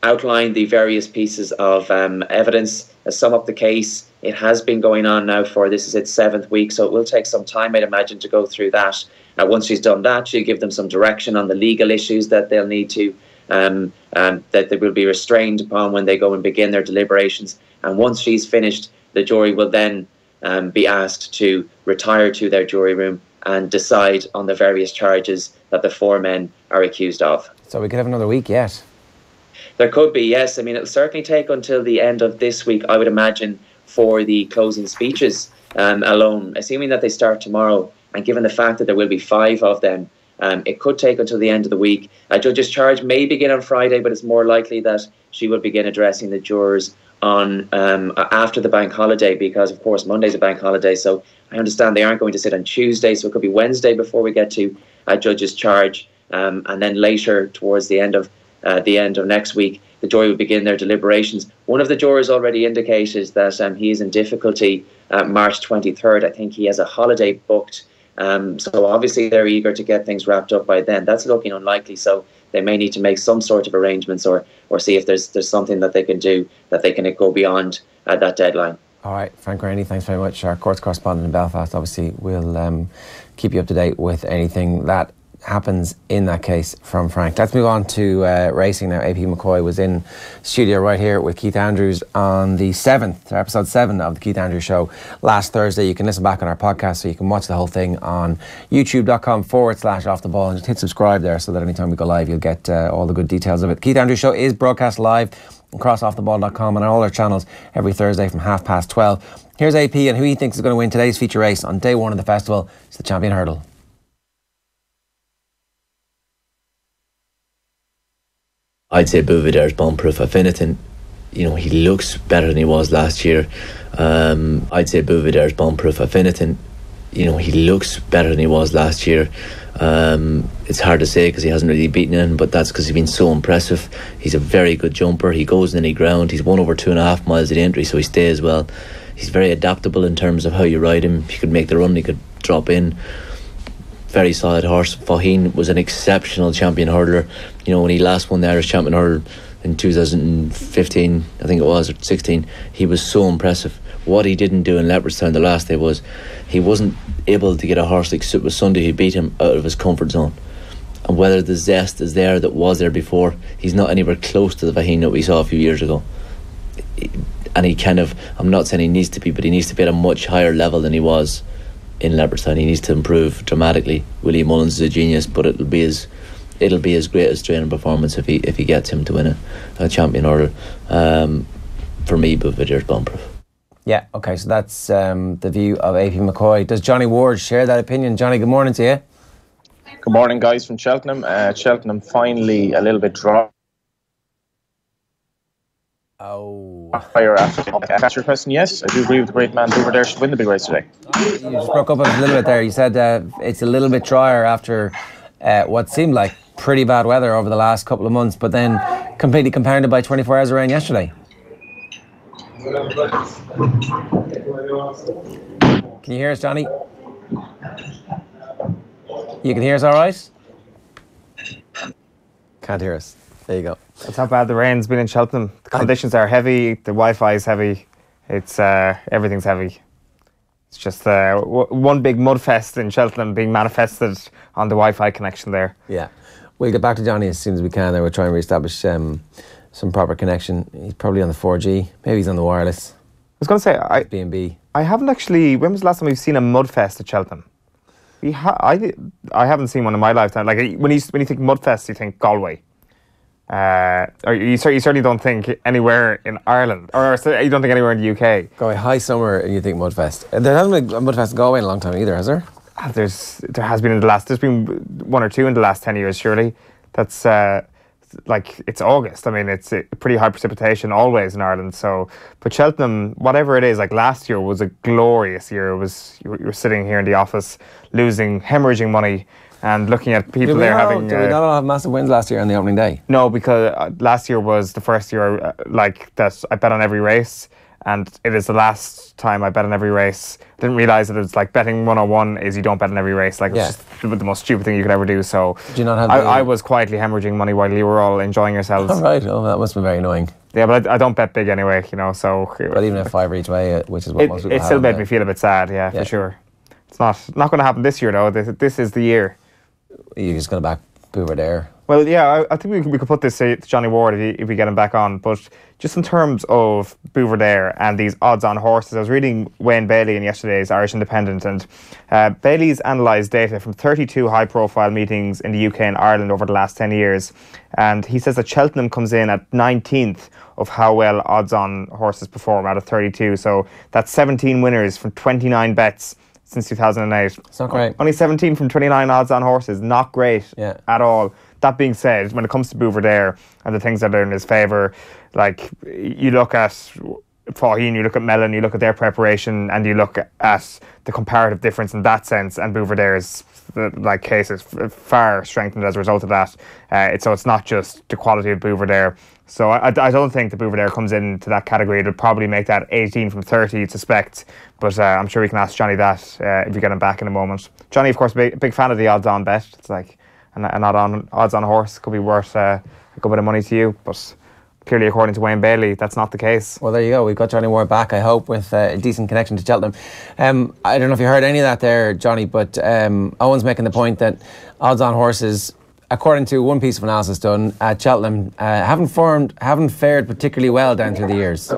outline the various pieces of evidence, sum up the case. It has been going on now this is its 7th week, so it will take some time, I'd imagine, to go through that. Once she's done that, she'll give them some direction on the legal issues that they'll need to, that they will be restrained upon when they go and begin their deliberations. And once she's finished, the jury will then be asked to retire to their jury room and decide on the various charges that the 4 men are accused of. So we could have another week yet. There could be, yes. I mean, it'll certainly take until the end of this week, I would imagine, for the closing speeches alone. Assuming that they start tomorrow, and given the fact that there will be 5 of them, it could take until the end of the week. A judge's charge may begin on Friday, but it's more likely that she will begin addressing the jurors on after the bank holiday, because, of course, Monday's a bank holiday. So I understand they aren't going to sit on Tuesday, so it could be Wednesday before we get to a judge's charge, and then later, towards the end of next week, the jury will begin their deliberations. One of the jurors already indicated that he is in difficulty March 23rd. I think he has a holiday booked. So obviously they're eager to get things wrapped up by then. That's looking unlikely, so they may need to make some sort of arrangements or see if there's something that they can do, that they can go beyond that deadline. All right, Frank Greaney, thanks very much. Our courts correspondent in Belfast. Obviously, we'll keep you up to date with anything that happens in that case from Frank. Let's move on to racing now. AP McCoy was in studio right here with Keith Andrews on the 7th, episode 7 of the Keith Andrews Show last Thursday. You can listen back on our podcast, so you can watch the whole thing on youtube.com/off the ball, and just hit subscribe there so that anytime we go live you'll get all the good details of it. Keith Andrews Show is broadcast live across offtheball.com and on all our channels every Thursday from 12:30. Here's AP and who he thinks is going to win today's feature race on day 1 of the festival. It's the Champion Hurdle. I'd say Buveur bomb-proof. If anything, he looks better than he was last year. I'd say Buveur bomb-proof. If anything, he looks better than he was last year. It's hard to say because he hasn't really beaten in, but that's because he's been so impressive. He's a very good jumper. He goes in any ground. He's won over 2.5 miles at the entry, so he stays well. He's very adaptable in terms of how you ride him. He could make the run, he could drop in. Very solid horse. Faugheen was an exceptional champion hurdler. When he last won the Irish champion hurdle in 2015, I think it was, or 16, he was so impressive. What he didn't do in Leopardstown the last day was he wasn't able to get a horse like Stuart Sunday who beat him out of his comfort zone. And whether the zest is there that was there before, he's not anywhere close to the Faugheen that we saw a few years ago. And he I'm not saying he needs to be, but he needs to be at a much higher level than he was in Leopardstown. He needs to improve dramatically. Willie Mullins is a genius, but it'll be his greatest training performance if he gets him to win a champion hurdle. For me, Buveur's bomb-proof. Yeah, okay, so that's the view of AP McCoy. Does Johnny Ward share that opinion? Johnny, good morning to you. Good morning, guys from Cheltenham. Cheltenham finally a little bit dry. Oh. Fire after answer your question, yes, I do agree with the great man. Buveur should win the big race today. You just broke up a little bit there. You said it's a little bit drier after what seemed like pretty bad weather over the last couple of months, but then completely compounded by 24 hours of rain yesterday. Can you hear us, Johnny? You can hear us all right? Can't hear us. There you go. That's how bad the rain's been in Cheltenham. The conditions are heavy, the Wi-Fi is heavy, it's everything's heavy. It's just one big mud fest in Cheltenham being manifested on the Wi-Fi connection there. Yeah. We'll get back to Johnny as soon as we can. We'll try and re-establish some proper connection. He's probably on the 4G. Maybe he's on the wireless. I was going to say, B&B. I haven't actually... When was the last time we've seen a mud fest at Cheltenham? I haven't seen one in my lifetime. Like when you think mud fest, you think Galway. Or you certainly don't think anywhere in Ireland, or you don't think anywhere in the UK. Galway, high summer, and you think Mudfest. There hasn't been a Mudfest in Galway in a long time either, has there? There has been there's been one or two in the last 10 years, surely. That's it's August. I mean, it's a pretty high precipitation always in Ireland. So, but Cheltenham, whatever it is, like last year was a glorious year. It was you were sitting here in the office, hemorrhaging money. And looking at people there having... Did we not all have massive wins last year on the opening day? No, because last year was the first year that I bet on every race. and it is the last time I bet on every race. I didn't realise that it's like betting 101 is you don't bet on every race. Like, it's just the most stupid thing you could ever do. So do you not have I was quietly hemorrhaging money while you were all enjoying yourselves. All right, oh, that must have been very annoying. Yeah, but I don't bet big anyway, you know, so... But even at 5 each way, which is what most people have. It still made me feel a bit sad, yeah, for sure. It's not going to happen this year, though. This is the year. You're just going to back Buveur there? Well, yeah, I think we could put this to Johnny Ward if we get him back on. But just in terms of Buveur there and these odds-on horses, I was reading Wayne Bailey in yesterday's Irish Independent, and Bailey's analysed data from 32 high-profile meetings in the UK and Ireland over the last 10 years. And he says that Cheltenham comes in at 19th of how well odds-on horses perform out of 32. So that's 17 winners from 29 bets since 2008. It's not great. Only 17 from 29 odds-on horses. Not great at all. That being said, when it comes to Buveur there and the things that are in his favour, like you look at Faugheen, you look at Mellon, you look at their preparation, and you look at the comparative difference in that sense, and Buveur there's like case is far strengthened as a result of that. So it's not just the quality of Buveur there. So I don't think the Buveur there comes into that category. It'll probably make that 18 from 30, you'd suspect. But I'm sure we can ask Johnny that if you get him back in a moment. Johnny, of course, big fan of the odds-on bet. It's like an odds-on horse could be worth a good bit of money to you, but clearly, according to Wayne Bailey, that's not the case. Well, there you go. We've got Johnny Ward back, I hope, with a decent connection to Cheltenham. I don't know if you heard any of that there, Johnny, but Owen's making the point that odds-on horses, according to one piece of analysis done at Cheltenham, haven't fared particularly well down through the years.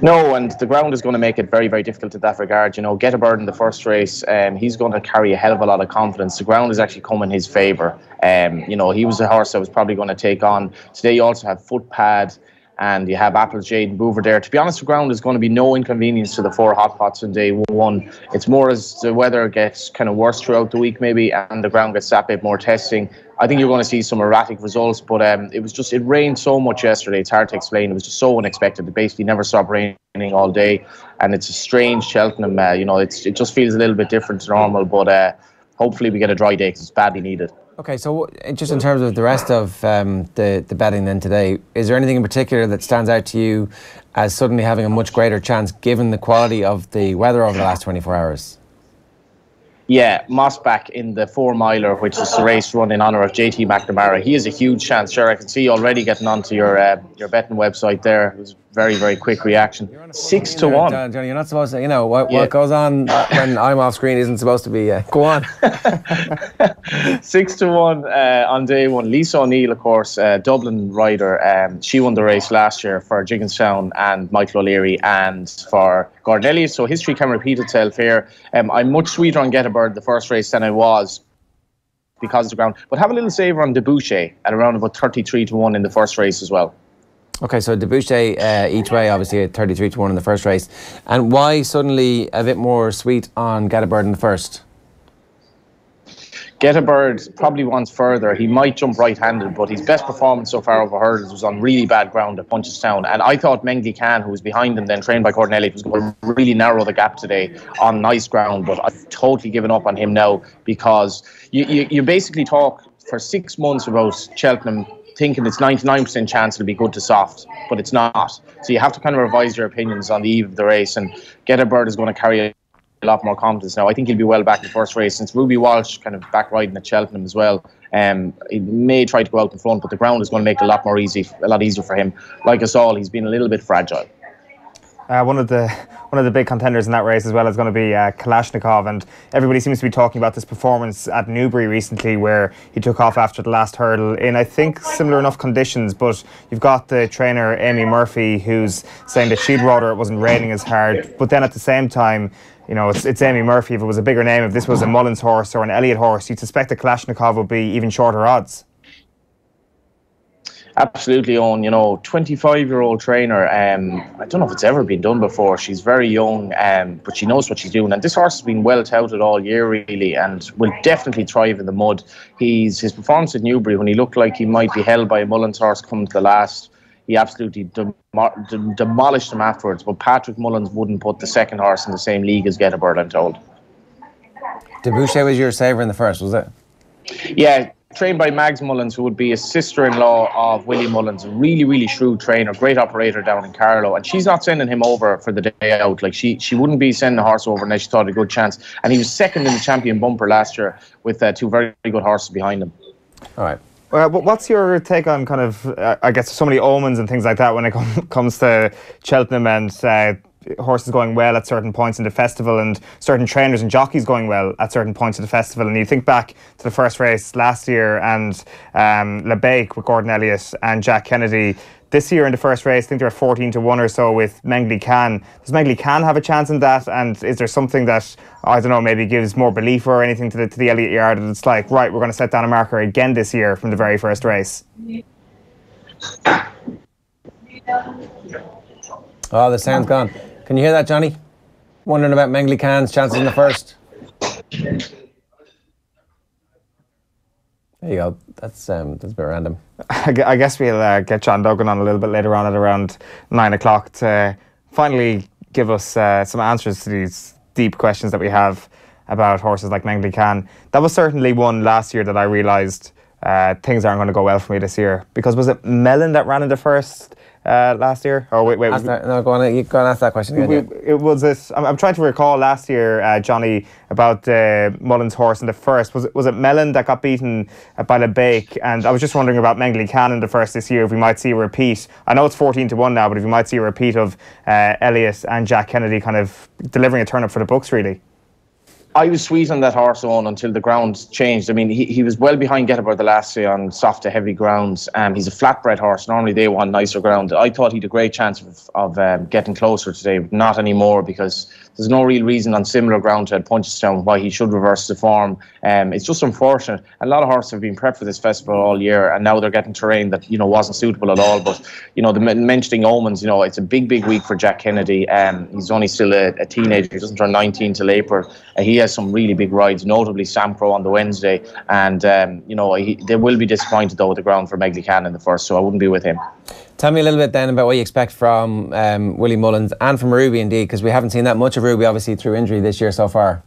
No, and the ground is going to make it very, very difficult in that regard. You know, Get a Bird in the first race, he's going to carry a hell of a lot of confidence. The ground is actually come in his favour. You know, he was a horse that was probably going to take on. Today you also have Footpad and you have Applejade and Buveur there. To be honest, the ground is going to be no inconvenience to the 4 hot pots on day one. It's more as the weather gets kind of worse throughout the week maybe, and the ground gets that bit more testing. I think you're going to see some erratic results, but it rained so much yesterday, it's hard to explain. It was just so unexpected. It basically never stopped raining all day, and it's a strange Cheltenham. You know, it just feels a little bit different to normal, but hopefully we get a dry day because it's badly needed. Okay, so just in terms of the rest of the betting then today, is there anything in particular that stands out to you as suddenly having a much greater chance given the quality of the weather over the last 24 hours? Yeah, Moss back in the 4 miler, which is the race run in honour of JT McNamara. He has a huge chance. Sure, I can see you already getting onto your betting website there. It was very, very quick reaction. 6 to 1. Johnny, you're not supposed to, you know, what goes on when I'm off screen isn't supposed to be, go on. 6 to 1 on day one. Lisa O'Neill, of course, Dublin rider. She won the race last year for Jigginstown and Michael O'Leary and for Gordon Elliott. So history can repeat itself here. I'm much sweeter on Get a Bird the first race than I was because of the ground. But have a little savour on Debouché at around about 33 to 1 in the first race as well. Okay, so Debouché each way, obviously at 33 to 1 in the first race. And why suddenly a bit more sweet on Get a Bird in the first? Get a Bird probably wants further. He might jump right-handed, but his best performance so far over hurdles was on really bad ground at Punchestown. And I thought Mengdi Khan, who was behind him then, trained by Gordon Elliott, was going to really narrow the gap today on nice ground. But I've totally given up on him now because you basically talk for 6 months about Cheltenham thinking it's 99% chance it'll be good to soft, but it's not. So you have to kind of revise your opinions on the eve of the race, and Get a Bird is going to carry a lot more confidence now. I think he'll be well back in the first race since Ruby Walsh kind of back riding at Cheltenham as well. He may try to go out in front, but the ground is going to make it a lot easier for him. Like us all, he's been a little bit fragile. One of the big contenders in that race as well is going to be Kalashnikov, and everybody seems to be talking about this performance at Newbury recently where he took off after the last hurdle in, I think, similar enough conditions, but you've got the trainer Amy Murphy who's saying that she'd rather it wasn't raining as hard, but then at the same time, you know, it's Amy Murphy. If it was a bigger name, if this was a Mullins horse or an Elliott horse, you'd suspect that Kalashnikov would be even shorter odds. Absolutely, Owen. You know, 25-year-old trainer. I don't know if it's ever been done before. She's very young, but she knows what she's doing. And this horse has been well touted all year, really, and will definitely thrive in the mud. His performance at Newbury, when he looked like he might be held by a Mullins horse coming to the last, he absolutely demolished him afterwards. But Patrick Mullins wouldn't put the second horse in the same league as Get a Bird, I'm told. Debouché was your saver in the first, was it? Yeah. trained by Mags Mullins, who would be a sister-in-law of Willie Mullins, a really, really shrewd trainer, great operator down in Carlow. And she's not sending him over for the day out. Like, she wouldn't be sending a horse over unless she thought a good chance. And he was second in the champion bumper last year with two very good horses behind him. All right. What's your take on kind of, I guess, so many omens and things like that when it comes to Cheltenham and horses going well at certain points in the festival and certain trainers and jockeys going well at certain points of the festival? And you think back to the first race last year and Le Bake with Gordon Elliott and Jack Kennedy. This year in the first race, I think they're 14-1 or so with Mengley Khan. Does Mengley Khan have a chance in that? And is there something that, I don't know, maybe gives more belief or anything to the Elliott Yard that it's like, right, we're going to set down a marker again this year from the very first race? Oh, the sound's gone. Can you hear that, Johnny? Wondering about Mengley Khan's chances in the first. There you go. That's a bit random. I guess we'll get John Duggan on a little bit later on at around 9 o'clock to finally give us some answers to these deep questions that we have about horses like Mengley Khan. That was certainly one last year that I realised things aren't going to go well for me this year. Because was it Mellon that ran in the first last year? Oh, wait. No, go on. You go and ask that question again. It was this. I'm trying to recall last year, Johnny, about Mullins' horse in the first. Was it Mellon that got beaten by Le Bake? And I was just wondering about Mengley Khan in the first this year, if we might see a repeat. I know it's 14-1 now, but if we might see a repeat of Elliott and Jack Kennedy kind of delivering a turn-up for the books, really. I was sweet on that horse on until the ground changed. I mean, he was well behind Getabird the last day on soft to heavy grounds. He's a flatbred horse. Normally they want nicer ground. I thought he'd a great chance of getting closer today, but not anymore, because there's no real reason on similar ground to Punchestown why he should reverse the form. It's just unfortunate. A lot of horses have been prepped for this festival all year, and now they're getting terrain that wasn't suitable at all. But the mentioning omens, it's a big week for Jack Kennedy. He's only still a teenager. He doesn't turn 19 till April. He has some really big rides, notably Sampro on the Wednesday, and they will be disappointed though with the ground for Mengley Khan in the first, so I wouldn't be with him. Tell me a little bit then about what you expect from Willie Mullins and from Ruby indeed, because we haven't seen that much of Ruby obviously through injury this year so far.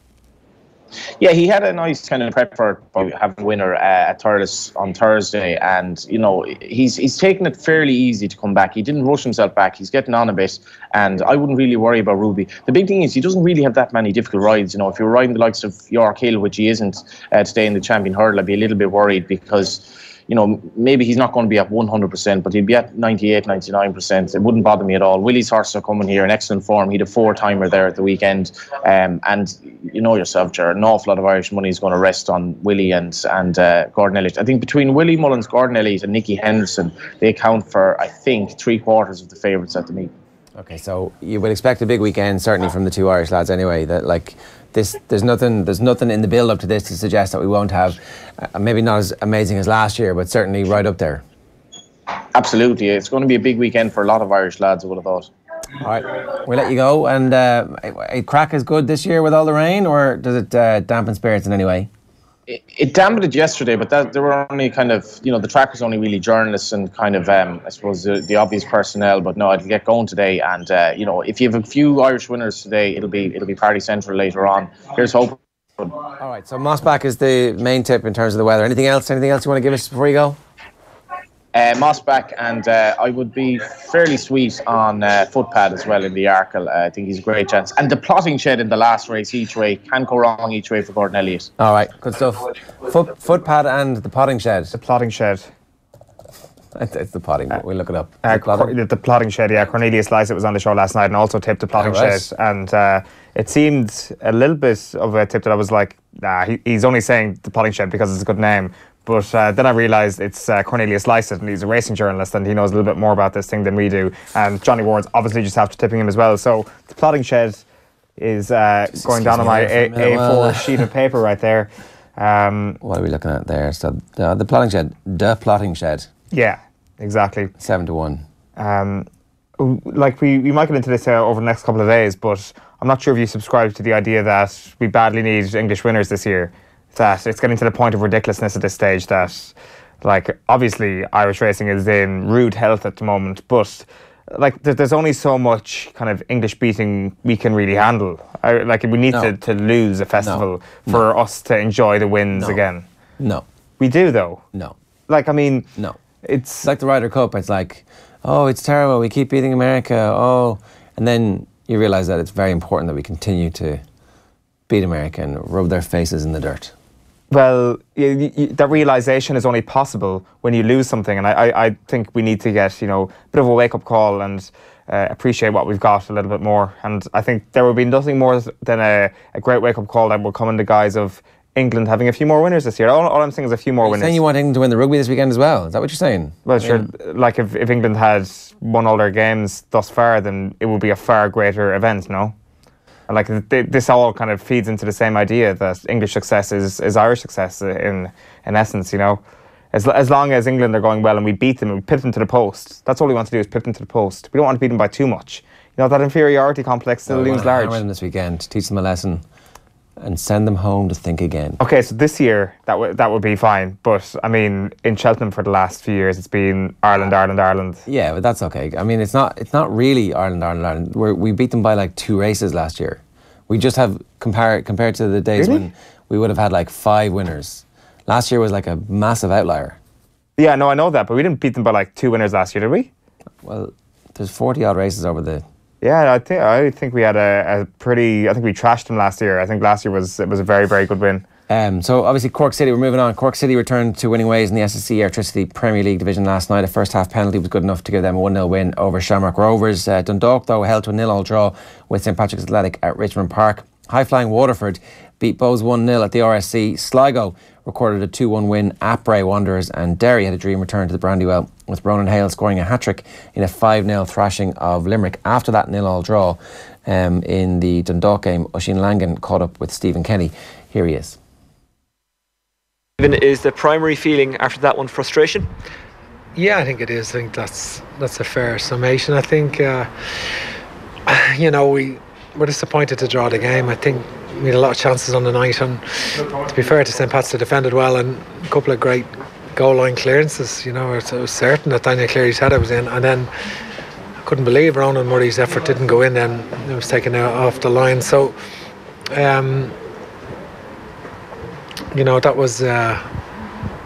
Yeah, he had a nice kind of prep for having a winner at Thurles on Thursday, and he's taken it fairly easy to come back. He didn't rush himself back. He's getting on a bit, and I wouldn't really worry about Ruby. The big thing is he doesn't really have that many difficult rides. If you're riding the likes of York Hill, which he isn't today in the Champion Hurdle, I'd be a little bit worried because maybe he's not going to be at 100%, but he'll be at 98, 99%. It wouldn't bother me at all. Willie's horses are coming here in excellent form. He had a 4-timer there at the weekend. And you know yourself, Ger, an awful lot of Irish money is going to rest on Willie and Gordon Elliott. I think between Willie Mullins, Gordon Elliott and Nicky Henderson, they account for, I think, 3/4 of the favourites at the meet. Okay, so you would expect a big weekend, certainly from the two Irish lads anyway. That there's nothing in the build up to this to suggest that we won't have maybe not as amazing as last year, but certainly right up there. Absolutely, it's going to be a big weekend for a lot of Irish lads, I would have thought. All right, we'll let you go. And a crack is good this year with all the rain, or does it dampen spirits in any way? It dampened it yesterday, but there were only kind of, the track was only really journalists and kind of, I suppose, the obvious personnel. But no, it'll get going today. And, if you have a few Irish winners today, it'll be Party Central later on. Here's hope. All right, so Mossback is the main tip in terms of the weather. Anything else you want to give us before you go? Mossback, and I would be fairly sweet on Footpad as well in the Arkle. I think he's a great chance. And the Plotting Shed in the last race each way. Can't go wrong each way for Gordon Elliott. All right, good stuff. Footpad and the Potting Shed. The Plotting Shed. It's the potting, but we'll look it up. The Plotting Shed, yeah. Cornelius Lycett was on the show last night and also tipped the Plotting Shed. And it seemed a little bit of a tip that I was like, nah, he's only saying the Plotting Shed because it's a good name. But then I realised it's Cornelius Lycett, and he's a racing journalist, and he knows a little bit more about this thing than we do. And Johnny Ward's obviously just after tipping him as well. So the Plotting Shed is going down on my A4 sheet of paper right there. What are we looking at there? So the Plotting Shed, the Plotting Shed. Yeah, exactly. 7-1. We might get into this over the next couple of days, but I'm not sure if you subscribe to the idea that we badly need English winners this year. That it's getting to the point of ridiculousness at this stage that, obviously Irish racing is in rude health at the moment, but there's only so much kind of English beating we can really handle. We need to lose a festival for us to enjoy the wins again. No. We do, though. No. Like, I mean... No. It's like the Ryder Cup. It's like, oh, it's terrible. We keep beating America. Oh. And then you realise that it's very important that we continue to beat America and rub their faces in the dirt. Well, that realisation is only possible when you lose something. And I think we need to get, a bit of a wake-up call and appreciate what we've got a little bit more. And I think there will be nothing more than a great wake-up call that will come in the guise of England having a few more winners this year. All I'm saying is a few more winners. You're saying you want England to win the rugby this weekend as well? Is that what you're saying? Well, sure. Like if England had won all their games thus far, then it would be a far greater event, no? And like this all kind of feeds into the same idea that English success is Irish success in essence, As long as England are going well and we beat them and we pip them to the post, that's all we want to do is pip them to the post. We don't want to beat them by too much. That inferiority complex still looms large. Hammer them this weekend, teach them a lesson and send them home to think again. Okay, so this year that would be fine, but I mean in Cheltenham for the last few years it's been Ireland. Yeah, but that's okay. I mean it's not really Ireland. We beat them by like 2 races last year. We just have compared to the days when we would have had like 5 winners. Last year was like a massive outlier. Yeah, no, I know that, but we didn't beat them by like 2 winners last year, did we? Well, there's 40 odd races over the... Yeah, I think we had a pretty... I think we trashed them last year. I think last year was a very, very good win. So obviously Cork City, we're moving on. Cork City returned to winning ways in the SSE Electricity Premier League division last night. A first half penalty was good enough to give them a 1-0 win over Shamrock Rovers. Dundalk, though, held to a 0-0 draw with St Patrick's Athletic at Richmond Park. High-flying Waterford beat Bows 1-0 at the RSC. Sligo recorded a 2-1 win at Bray Wanderers, and Derry had a dream return to the Brandywell with Ronan Hale scoring a hat-trick in a 5-0 thrashing of Limerick. After that 0-0 draw in the Dundalk game, Oisin Langan caught up with Stephen Kenny. Here he is. Is the primary feeling after that one frustration? Yeah, I think it is. I think that's a fair summation. I think we're disappointed to draw the game. I think we had a lot of chances on the night, and to be fair to St Pat's, they defended well and a couple of great goal line clearances. It was certain that Daniel Cleary's header was in, and then I couldn't believe Ronan Murray's effort didn't go in. Then it was taken out off the line. So that was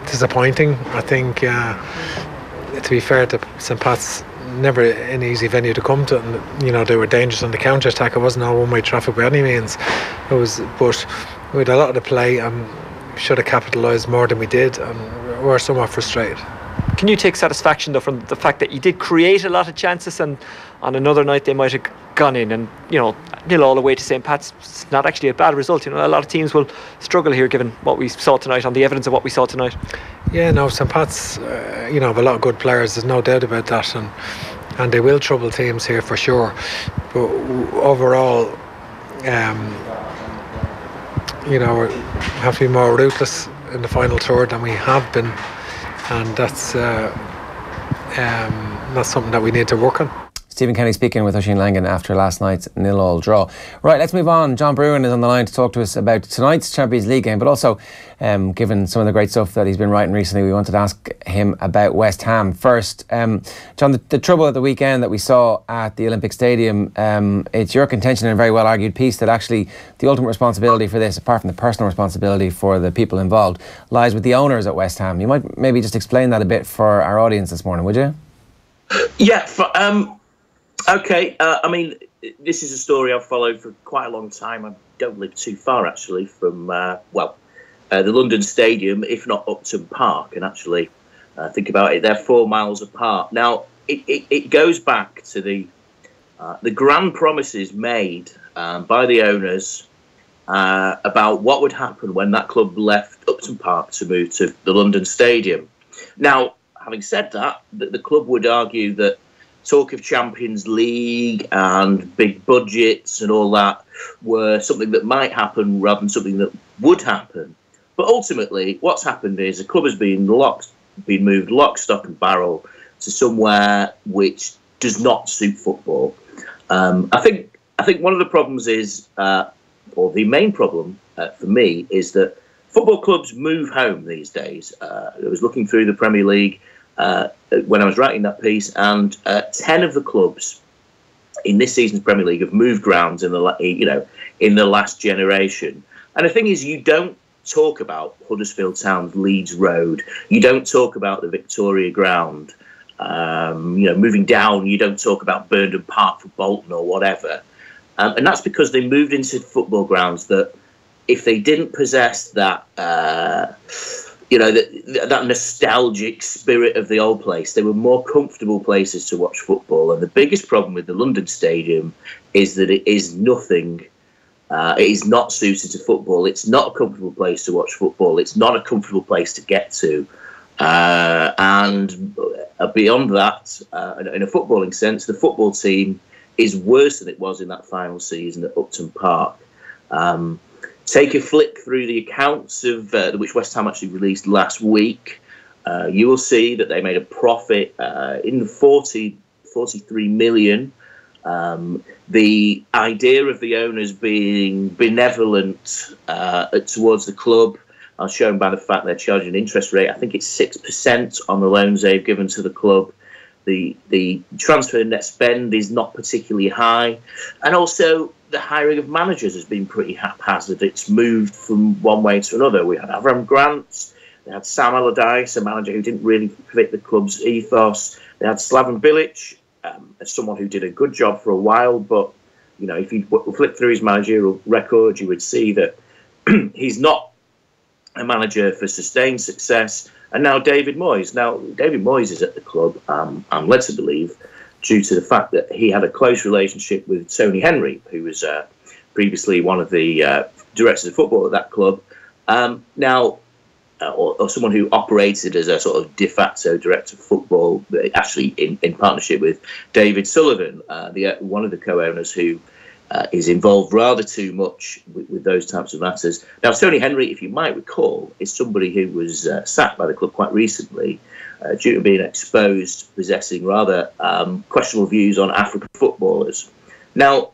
disappointing. I think to be fair to St Pat's, never an easy venue to come to, and they were dangerous on the counter attack. It wasn't all one-way traffic by any means. But we had a lot of the play and should have capitalised more than we did, and we're somewhat frustrated. Can you take satisfaction though from the fact that you did create a lot of chances, and on another night they might have gone in, and 0 all the way to St Pat's? It's not actually a bad result. A lot of teams will struggle here given what we saw tonight, on the evidence of what we saw tonight. Yeah, no, St Pat's have a lot of good players, there's no doubt about that, and they will trouble teams here for sure. But overall, we have to be more ruthless in the final third than we have been, and that's something that we need to work on. Stephen Kenny speaking with Oisin Langan after last night's 0-0 draw. Right, let's move on. John Brewin is on the line to talk to us about tonight's Champions League game, but also, given some of the great stuff that he's been writing recently, we wanted to ask him about West Ham first. John, the trouble at the weekend that we saw at the Olympic Stadium, it's your contention in a very well argued piece that actually the ultimate responsibility for this, apart from the personal responsibility for the people involved, lies with the owners at West Ham. You might maybe just explain that a bit for our audience this morning, would you? Yeah, okay, this is a story I've followed for quite a long time. I don't live too far, actually, from, the London Stadium, if not Upton Park. And actually, think about it, they're 4 miles apart. Now, it goes back to the grand promises made by the owners about what would happen when that club left Upton Park to move to the London Stadium. Now, having said that, the club would argue that talk of Champions League and big budgets and all that were something that might happen rather than something that would happen. But ultimately, what's happened is the club has been moved lock, stock and barrel to somewhere which does not suit football. I think one of the problems is, or the main problem for me, is that football clubs move home these days. I was looking through the Premier League when I was writing that piece, and 10 of the clubs in this season's Premier League have moved grounds in the last generation. And the thing is, you don't talk about Huddersfield Town's Leeds Road. You don't talk about the Victoria Ground. Moving down, you don't talk about Burnham Park for Bolton or whatever. And that's because they moved into football grounds that, if they didn't possess that, that nostalgic spirit of the old place, they were more comfortable places to watch football. And the biggest problem with the London Stadium is that it is nothing. It is not suited to football. It's not a comfortable place to watch football. It's not a comfortable place to get to. And beyond that, in a footballing sense, the football team is worse than it was in that final season at Upton Park. Take a flick through the accounts of which West Ham actually released last week. You will see that they made a profit in the 43 million. The idea of the owners being benevolent towards the club are shown by the fact they're charging an interest rate. I think it's 6% on the loans they've given to the club. The transfer net spend is not particularly high, and also the hiring of managers has been pretty haphazard. It's moved from one way to another. We had Avram Grant, they had Sam Allardyce, a manager who didn't really fit the club's ethos. They had Slaven Bilic, as someone who did a good job for a while, but if you flick through his managerial record, you would see that he's not a manager for sustained success. And now David Moyes. Now, David Moyes is at the club, I'm led to believe, due to the fact that he had a close relationship with Tony Henry, who was previously one of the directors of football at that club. Or someone who operated as a sort of de facto director of football, actually in partnership with David Sullivan, one of the co-owners who is involved rather too much with those types of matters. Now, Tony Henry, if you might recall, is somebody who was sacked by the club quite recently due to being exposed, possessing rather questionable views on African footballers. Now,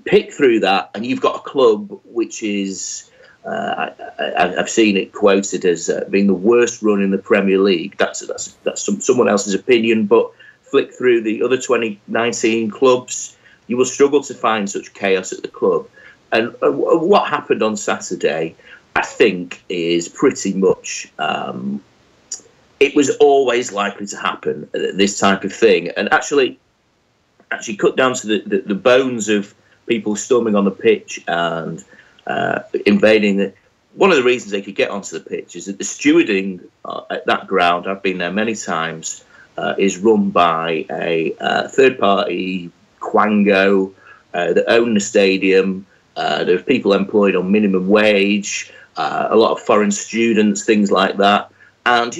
pick through that, and you've got a club which is... I've seen it quoted as being the worst run in the Premier League. That's someone else's opinion, but flick through the other 2019 clubs, you will struggle to find such chaos at the club. And what happened on Saturday, I think, is pretty much it was always likely to happen, this type of thing. And actually cut down to the bones of people storming on the pitch and invading. One of the reasons they could get onto the pitch is that the stewarding at that ground, I've been there many times, is run by a third-party quango that own the stadium. There's people employed on minimum wage, a lot of foreign students, things like that. And,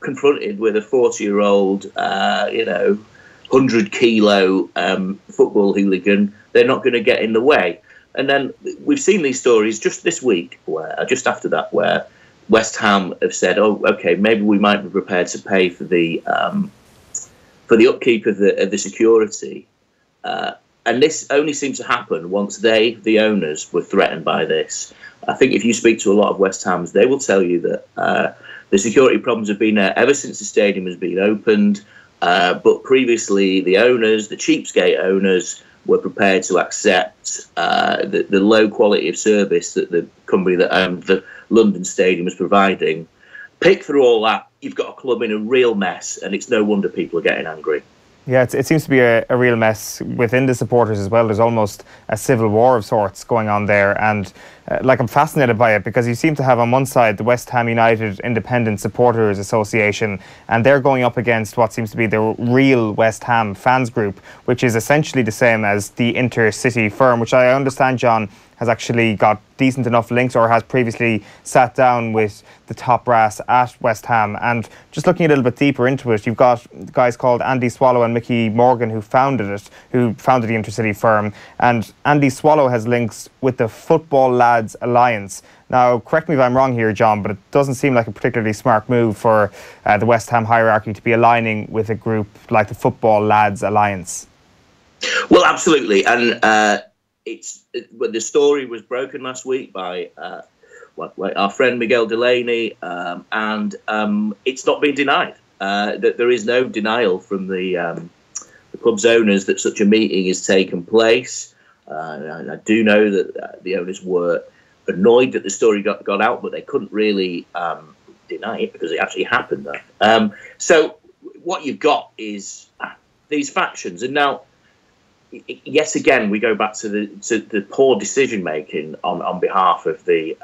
confronted with a 40-year-old, 100-kilo football hooligan, they're not going to get in the way. And then we've seen these stories just this week, just after that, where West Ham have said, "Oh, okay, maybe we might be prepared to pay for the upkeep of the security." And this only seemed to happen once they, the owners, were threatened by this. I think if you speak to a lot of West Hams, they will tell you that the security problems have been there ever since the stadium has been opened. But previously, the owners, the cheapskate owners, were prepared to accept the low quality of service that the company that owned the London Stadium was providing. Pick through all that, you've got a club in a real mess, and it's no wonder people are getting angry. Yeah, it seems to be a real mess within the supporters as well. There's almost a civil war of sorts going on there, and I'm fascinated by it, because you seem to have on one side the West Ham United Independent Supporters Association, and they're going up against what seems to be the real West Ham fans group, which is essentially the same as the Intercity firm, which I understand, John, has actually got decent enough links, or has previously sat down with the top brass at West Ham. And just looking a little bit deeper into it, you've got guys called Andy Swallow and Mickey Morgan who founded the Intercity firm. And Andy Swallow has links with the Football Lads Alliance. Now, correct me if I'm wrong here, John, but it doesn't seem like a particularly smart move for the West Ham hierarchy to be aligning with a group like the Football Lads Alliance. Well, absolutely. And the story was broken last week by our friend Miguel Delaney, and it's not been denied. That there is no denial from the club's owners that such a meeting has taken place. I do know that the owners were annoyed that the story got out, but they couldn't really deny it because it actually happened there. So what you've got is these factions, and now yet again we go back to the poor decision making on behalf of the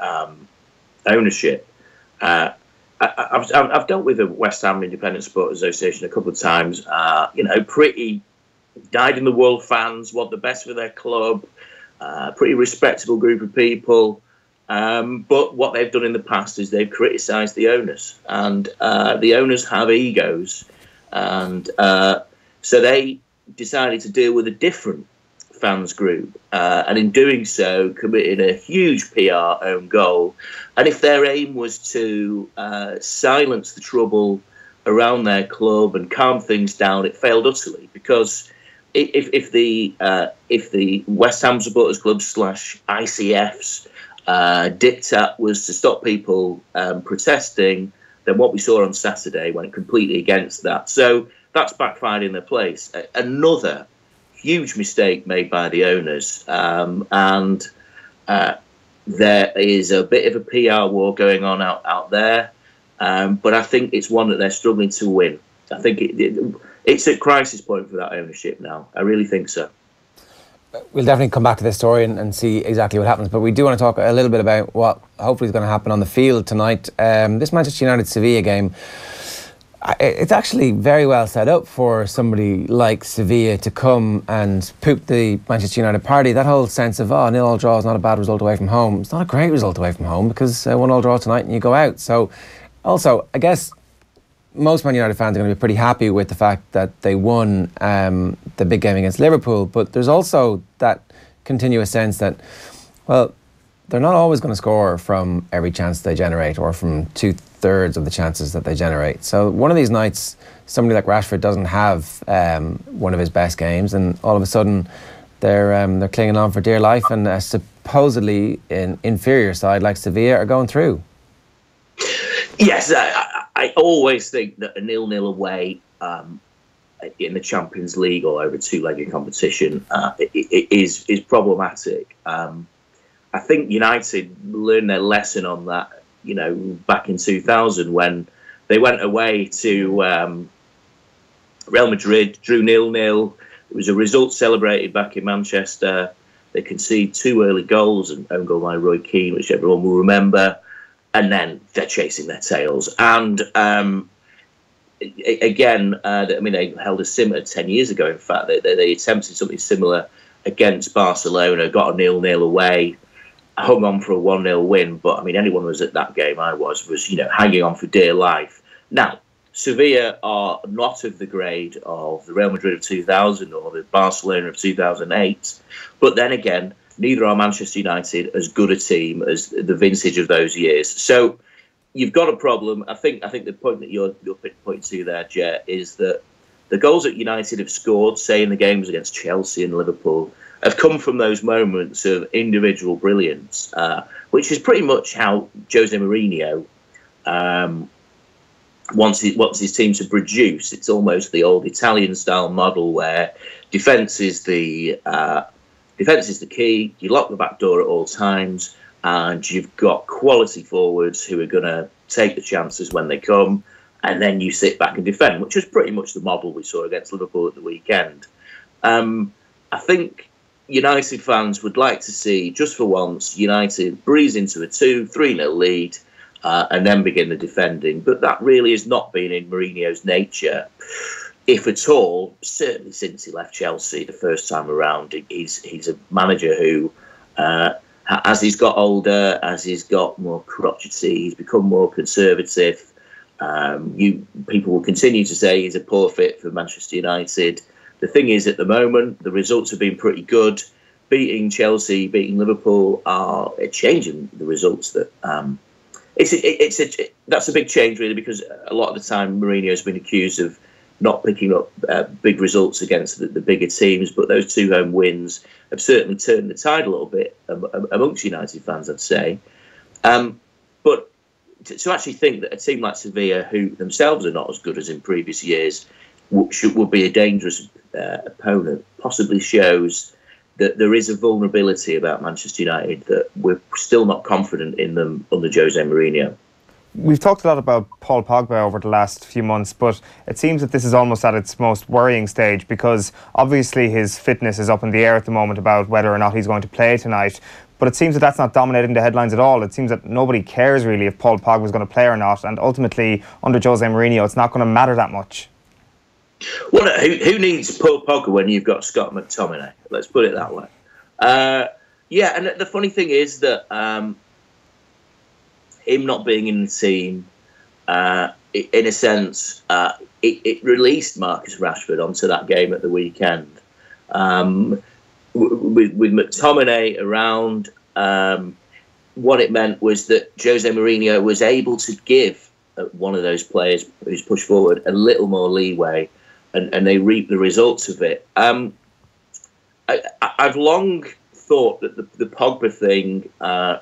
ownership. I've dealt with the West Ham Independent Sport Association a couple of times. Pretty dyed-in-the-wool fans, want the best for their club, pretty respectable group of people. But what they've done in the past is they've criticised the owners, and the owners have egos, and so they decided to deal with a different fans group, and in doing so committed a huge PR own goal. And if their aim was to silence the trouble around their club and calm things down, it failed utterly, because if the West Ham Supporters Club / ICF's diktat was to stop people protesting, then what we saw on Saturday went completely against that. So that's backfired in their place. Another huge mistake made by the owners, and there is a bit of a PR war going on out there, but I think it's one that they're struggling to win. I think it's a crisis point for that ownership now. I really think so. We'll definitely come back to this story and see exactly what happens, but we do want to talk a little bit about what hopefully is going to happen on the field tonight. This Manchester United-Sevilla game, it's actually very well set up for somebody like Sevilla to come and poop the Manchester United party. That whole sense of, 0-0 draw is not a bad result away from home. It's not a great result away from home, because 1-0 draw tonight and you go out. So also, I guess most Man United fans are going to be pretty happy with the fact that they won the big game against Liverpool, but there's also that continuous sense that, well, they're not always going to score from every chance they generate, or from 2/3 of the chances that they generate. So one of these nights, somebody like Rashford doesn't have one of his best games, and all of a sudden they're clinging on for dear life, and supposedly an inferior side like Sevilla are going through. Yes, I always think that a 0-0 away in the Champions League or over a two-legged competition is problematic. I think United learned their lesson on that, back in 2000 when they went away to Real Madrid, drew 0-0. It was a result celebrated back in Manchester. They conceded 2 early goals, an own goal by Roy Keane, which everyone will remember. And then they're chasing their tails. And again, they held a similar 10 years ago. In fact, they attempted something similar against Barcelona, got a 0-0 away, hung on for a 1-0 win. But anyone who was at that game, I was hanging on for dear life. Now, Sevilla are not of the grade of the Real Madrid of 2000 or the Barcelona of 2008. But then again, neither are Manchester United as good a team as the vintage of those years. So you've got a problem. I think the point that you're pointing to there, Ger, is that the goals that United have scored, say in the games against Chelsea and Liverpool, have come from those moments of individual brilliance, which is pretty much how José Mourinho wants his team to produce. It's almost the old Italian-style model where defence is the key. You lock the back door at all times, and you've got quality forwards who are going to take the chances when they come, and then you sit back and defend, which was pretty much the model we saw against Liverpool at the weekend. I think United fans would like to see, just for once, United breeze into a 2-3-0 lead and then begin the defending. But that really has not been in Mourinho's nature, if at all, certainly since he left Chelsea the first time around. He's a manager who, as he's got older, as he's got more crotchety, he's become more conservative. People will continue to say he's a poor fit for Manchester United. The thing is, at the moment, the results have been pretty good. Beating Chelsea, beating Liverpool are changing the results. That's a big change, really, because a lot of the time Mourinho has been accused of not picking up big results against the bigger teams, but those 2 home wins have certainly turned the tide a little bit amongst United fans, I'd say. But to actually think that a team like Sevilla, who themselves are not as good as in previous years, would be a dangerous opponent, possibly shows that there is a vulnerability about Manchester United that we're still not confident in them under Jose Mourinho. We've talked a lot about Paul Pogba over the last few months, but it seems that this is almost at its most worrying stage, because obviously his fitness is up in the air at the moment about whether or not he's going to play tonight. But it seems that that's not dominating the headlines at all. It seems that nobody cares really if Paul Pogba is going to play or not, and ultimately under Jose Mourinho it's not going to matter that much. Well, who needs Paul Pogba when you've got Scott McTominay? Let's put it that way. Yeah, and the funny thing is that him not being in the team, in a sense, it released Marcus Rashford onto that game at the weekend. With McTominay around, what it meant was that Jose Mourinho was able to give one of those players who's pushed forward a little more leeway, and they reap the results of it. I've long thought that the Pogba thing, I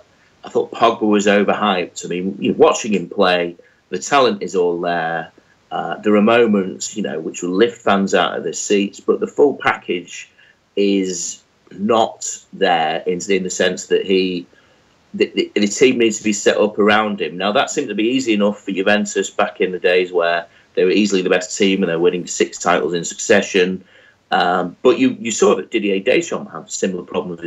thought Pogba was overhyped. I mean, watching him play, the talent is all there. There are moments, which will lift fans out of their seats, but the full package is not there in the sense that the team needs to be set up around him. Now, that seemed to be easy enough for Juventus back in the days where they were easily the best team and they're winning 6 titles in succession. But you saw that Didier Deschamps had similar problems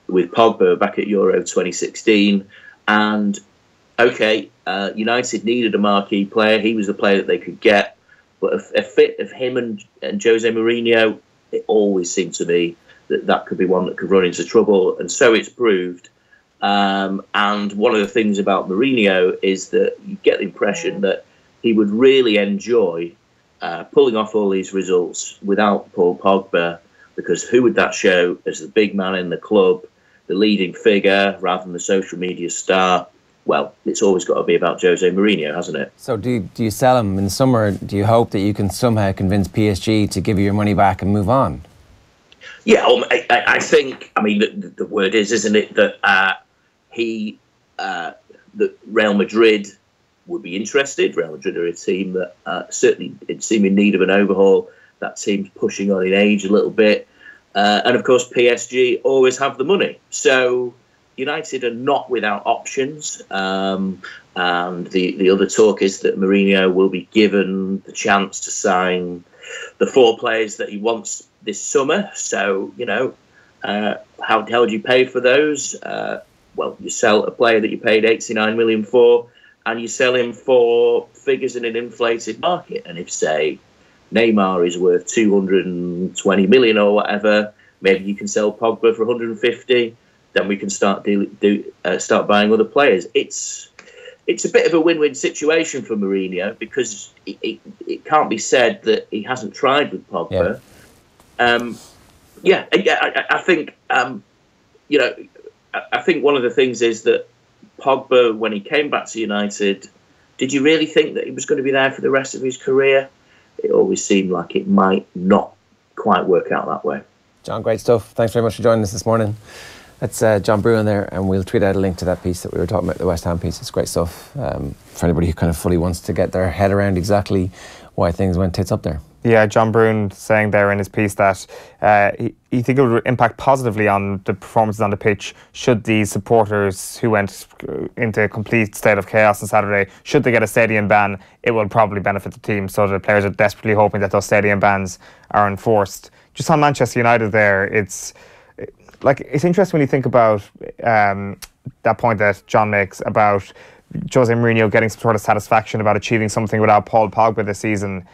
with Pogba back at Euro 2016. And, okay, United needed a marquee player. He was the player that they could get. But a fit of him and Jose Mourinho, it always seemed to me that could be one that could run into trouble. And so it's proved. And one of the things about Mourinho is that you get the impression that he would really enjoy pulling off all these results without Paul Pogba, because who would that show as the big man in the club, the leading figure, rather than the social media star? Well, it's always got to be about Jose Mourinho, hasn't it? So do you sell him in the summer? Do you hope that you can somehow convince PSG to give you your money back and move on? Yeah, I think, the word is, isn't it, that that Real Madrid would be interested. Real Madrid are a team that certainly seem in need of an overhaul. That team's pushing on in age a little bit. And of course, PSG always have the money. So United are not without options. And the other talk is that Mourinho will be given the chance to sign the 4 players that he wants this summer. So, how do you pay for those? Well, you sell a player that you paid 89 million for, and you sell him for figures in an inflated market. And if, say, Neymar is worth 220 million or whatever, maybe you can sell Pogba for 150. Then we can start buying other players. It's a bit of a win-win situation for Mourinho, because it can't be said that he hasn't tried with Pogba. Yeah. I think I think one of the things is that Pogba, when he came back to United, did you really think that he was going to be there for the rest of his career? It always seemed like it might not quite work out that way. John, great stuff. Thanks very much for joining us this morning. That's John Brewin there, and we'll tweet out a link to that piece that we were talking about, the West Ham piece. It's great stuff for anybody who kind of fully wants to get their head around exactly why things went tits up there. Yeah, John Brewin saying there in his piece that he think it would impact positively on the performances on the pitch should these supporters who went into a complete state of chaos on Saturday, should they get a stadium ban, it will probably benefit the team. So the players are desperately hoping that those stadium bans are enforced. Just on Manchester United there, it's interesting when you think about that point that John makes about Jose Mourinho getting some sort of satisfaction about achieving something without Paul Pogba this season,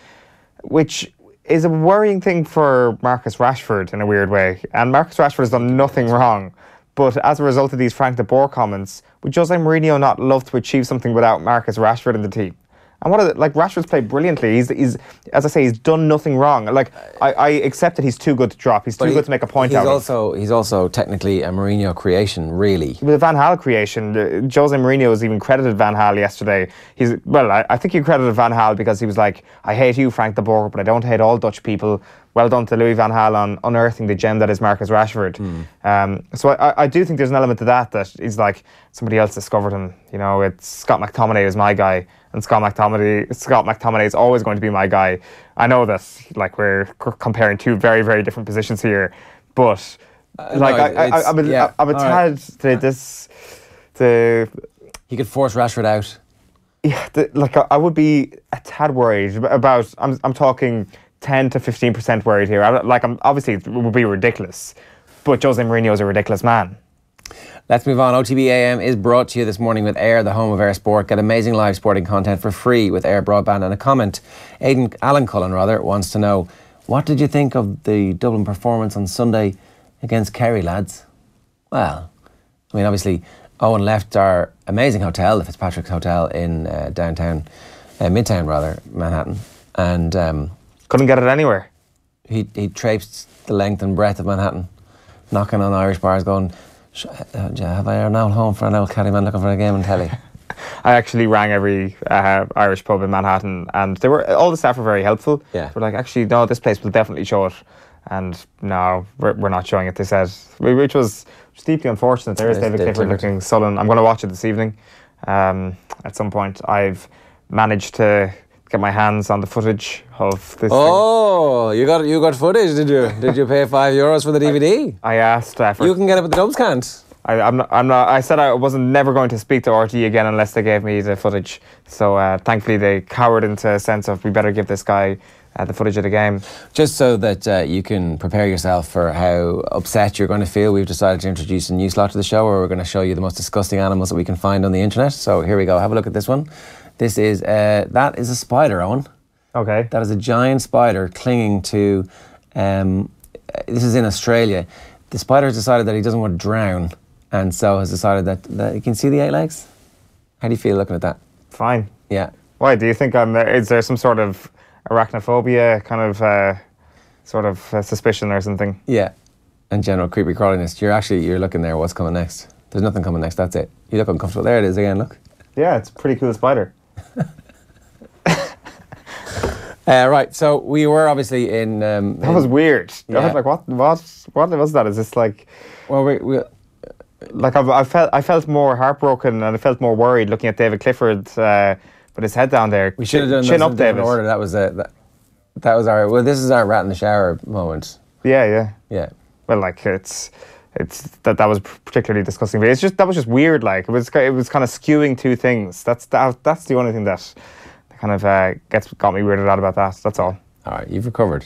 which is a worrying thing for Marcus Rashford in a weird way. And Marcus Rashford has done nothing wrong. But as a result of these Frank de Boer comments, would Jose Mourinho not love to achieve something without Marcus Rashford in the team? And Rashford's played brilliantly. He's as I say, he's done nothing wrong. I accept that he's too good to drop. He's too good to make a point out of. He's also technically a Mourinho creation, really. With a Van Gaal creation, Jose Mourinho has even credited Van Gaal yesterday. I think he credited Van Gaal because he was like, I hate you, Frank de Boer, but I don't hate all Dutch people. Well done to Louis van Gaal on unearthing the gem that is Marcus Rashford. So I do think there's an element to that he's like, somebody else discovered him. It's Scott McTominay is my guy, and Scott McTominay is always going to be my guy. I know that we're comparing two very, very different positions here, but I'm a tad he could force Rashford out. Yeah, I would be a tad worried about. I'm talking 10 to 15% worried here. I'm obviously it would be ridiculous, but José Mourinho is a ridiculous man. Let's move on. OTBAM is brought to you this morning with Air, the home of Air Sport. Get amazing live sporting content for free with Air Broadband. And a comment, Alan Cullen wants to know, what did you think of the Dublin performance on Sunday against Kerry, lads? Well, I mean, obviously, Owen left our amazing hotel, the Fitzpatrick's Hotel in downtown, Midtown rather, Manhattan, and couldn't get it anywhere. He traipsed the length and breadth of Manhattan, knocking on Irish bars, going, have I an old home for an old caddy man looking for a game on telly? I actually rang every Irish pub in Manhattan, and all the staff were very helpful. Yeah. We're like, actually, no, this place will definitely show it. And no, we're not showing it, they said, which was deeply unfortunate. There is David Clifford looking sullen. I'm going to watch it this evening. At some point, I've managed to get my hands on the footage of this. Oh, you got footage, did you? Did you pay €5 for the DVD? I asked. You can get it, but the Dubs can't. I'm not. I said I wasn't never going to speak to RT again unless they gave me the footage. So thankfully they cowered into a sense of, we better give this guy the footage of the game. Just so that you can prepare yourself for how upset you're going to feel, we've decided to introduce a new slot to the show where we're going to show you the most disgusting animals that we can find on the internet. So here we go. Have a look at this one. This is that is a spider, Owen. Okay. That is a giant spider clinging to. This is in Australia. The spider has decided that he doesn't want to drown, and so has decided that you can see the 8 legs. How do you feel looking at that? Fine. Yeah. Why do you think is there some sort of arachnophobia kind of suspicion or something? Yeah. And general creepy crawliness. You're looking there. What's coming next? There's nothing coming next. That's it. You look uncomfortable. There it is again. Look. Yeah, it's a pretty cool spider. Right, so we were obviously in. That was weird. Yeah. I was like, what was that? Is this like? Well, we like I felt more heartbroken and I felt more worried looking at David Clifford with his head down there. We should have done chin up, David. In order. That was our. Well, this is our rat in the shower moment. Yeah. Well, like it's that was particularly disgusting. But that was just weird. Like it was kind of skewing two things. That's the only thing that kind of got me weirded out about that. That's all. All right, you've recovered.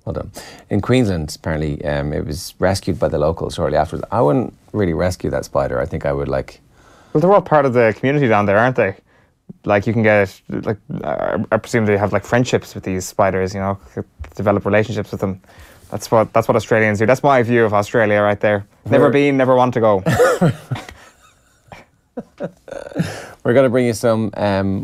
Well done. In Queensland, apparently, it was rescued by the locals shortly afterwards. I wouldn't really rescue that spider. I think I would like. Well, they're all part of the community down there, aren't they? Like you can get I presume they have like friendships with these spiders. You know, develop relationships with them. That's what Australians do. That's my view of Australia right there. Never been, never want to go. We're going to bring you some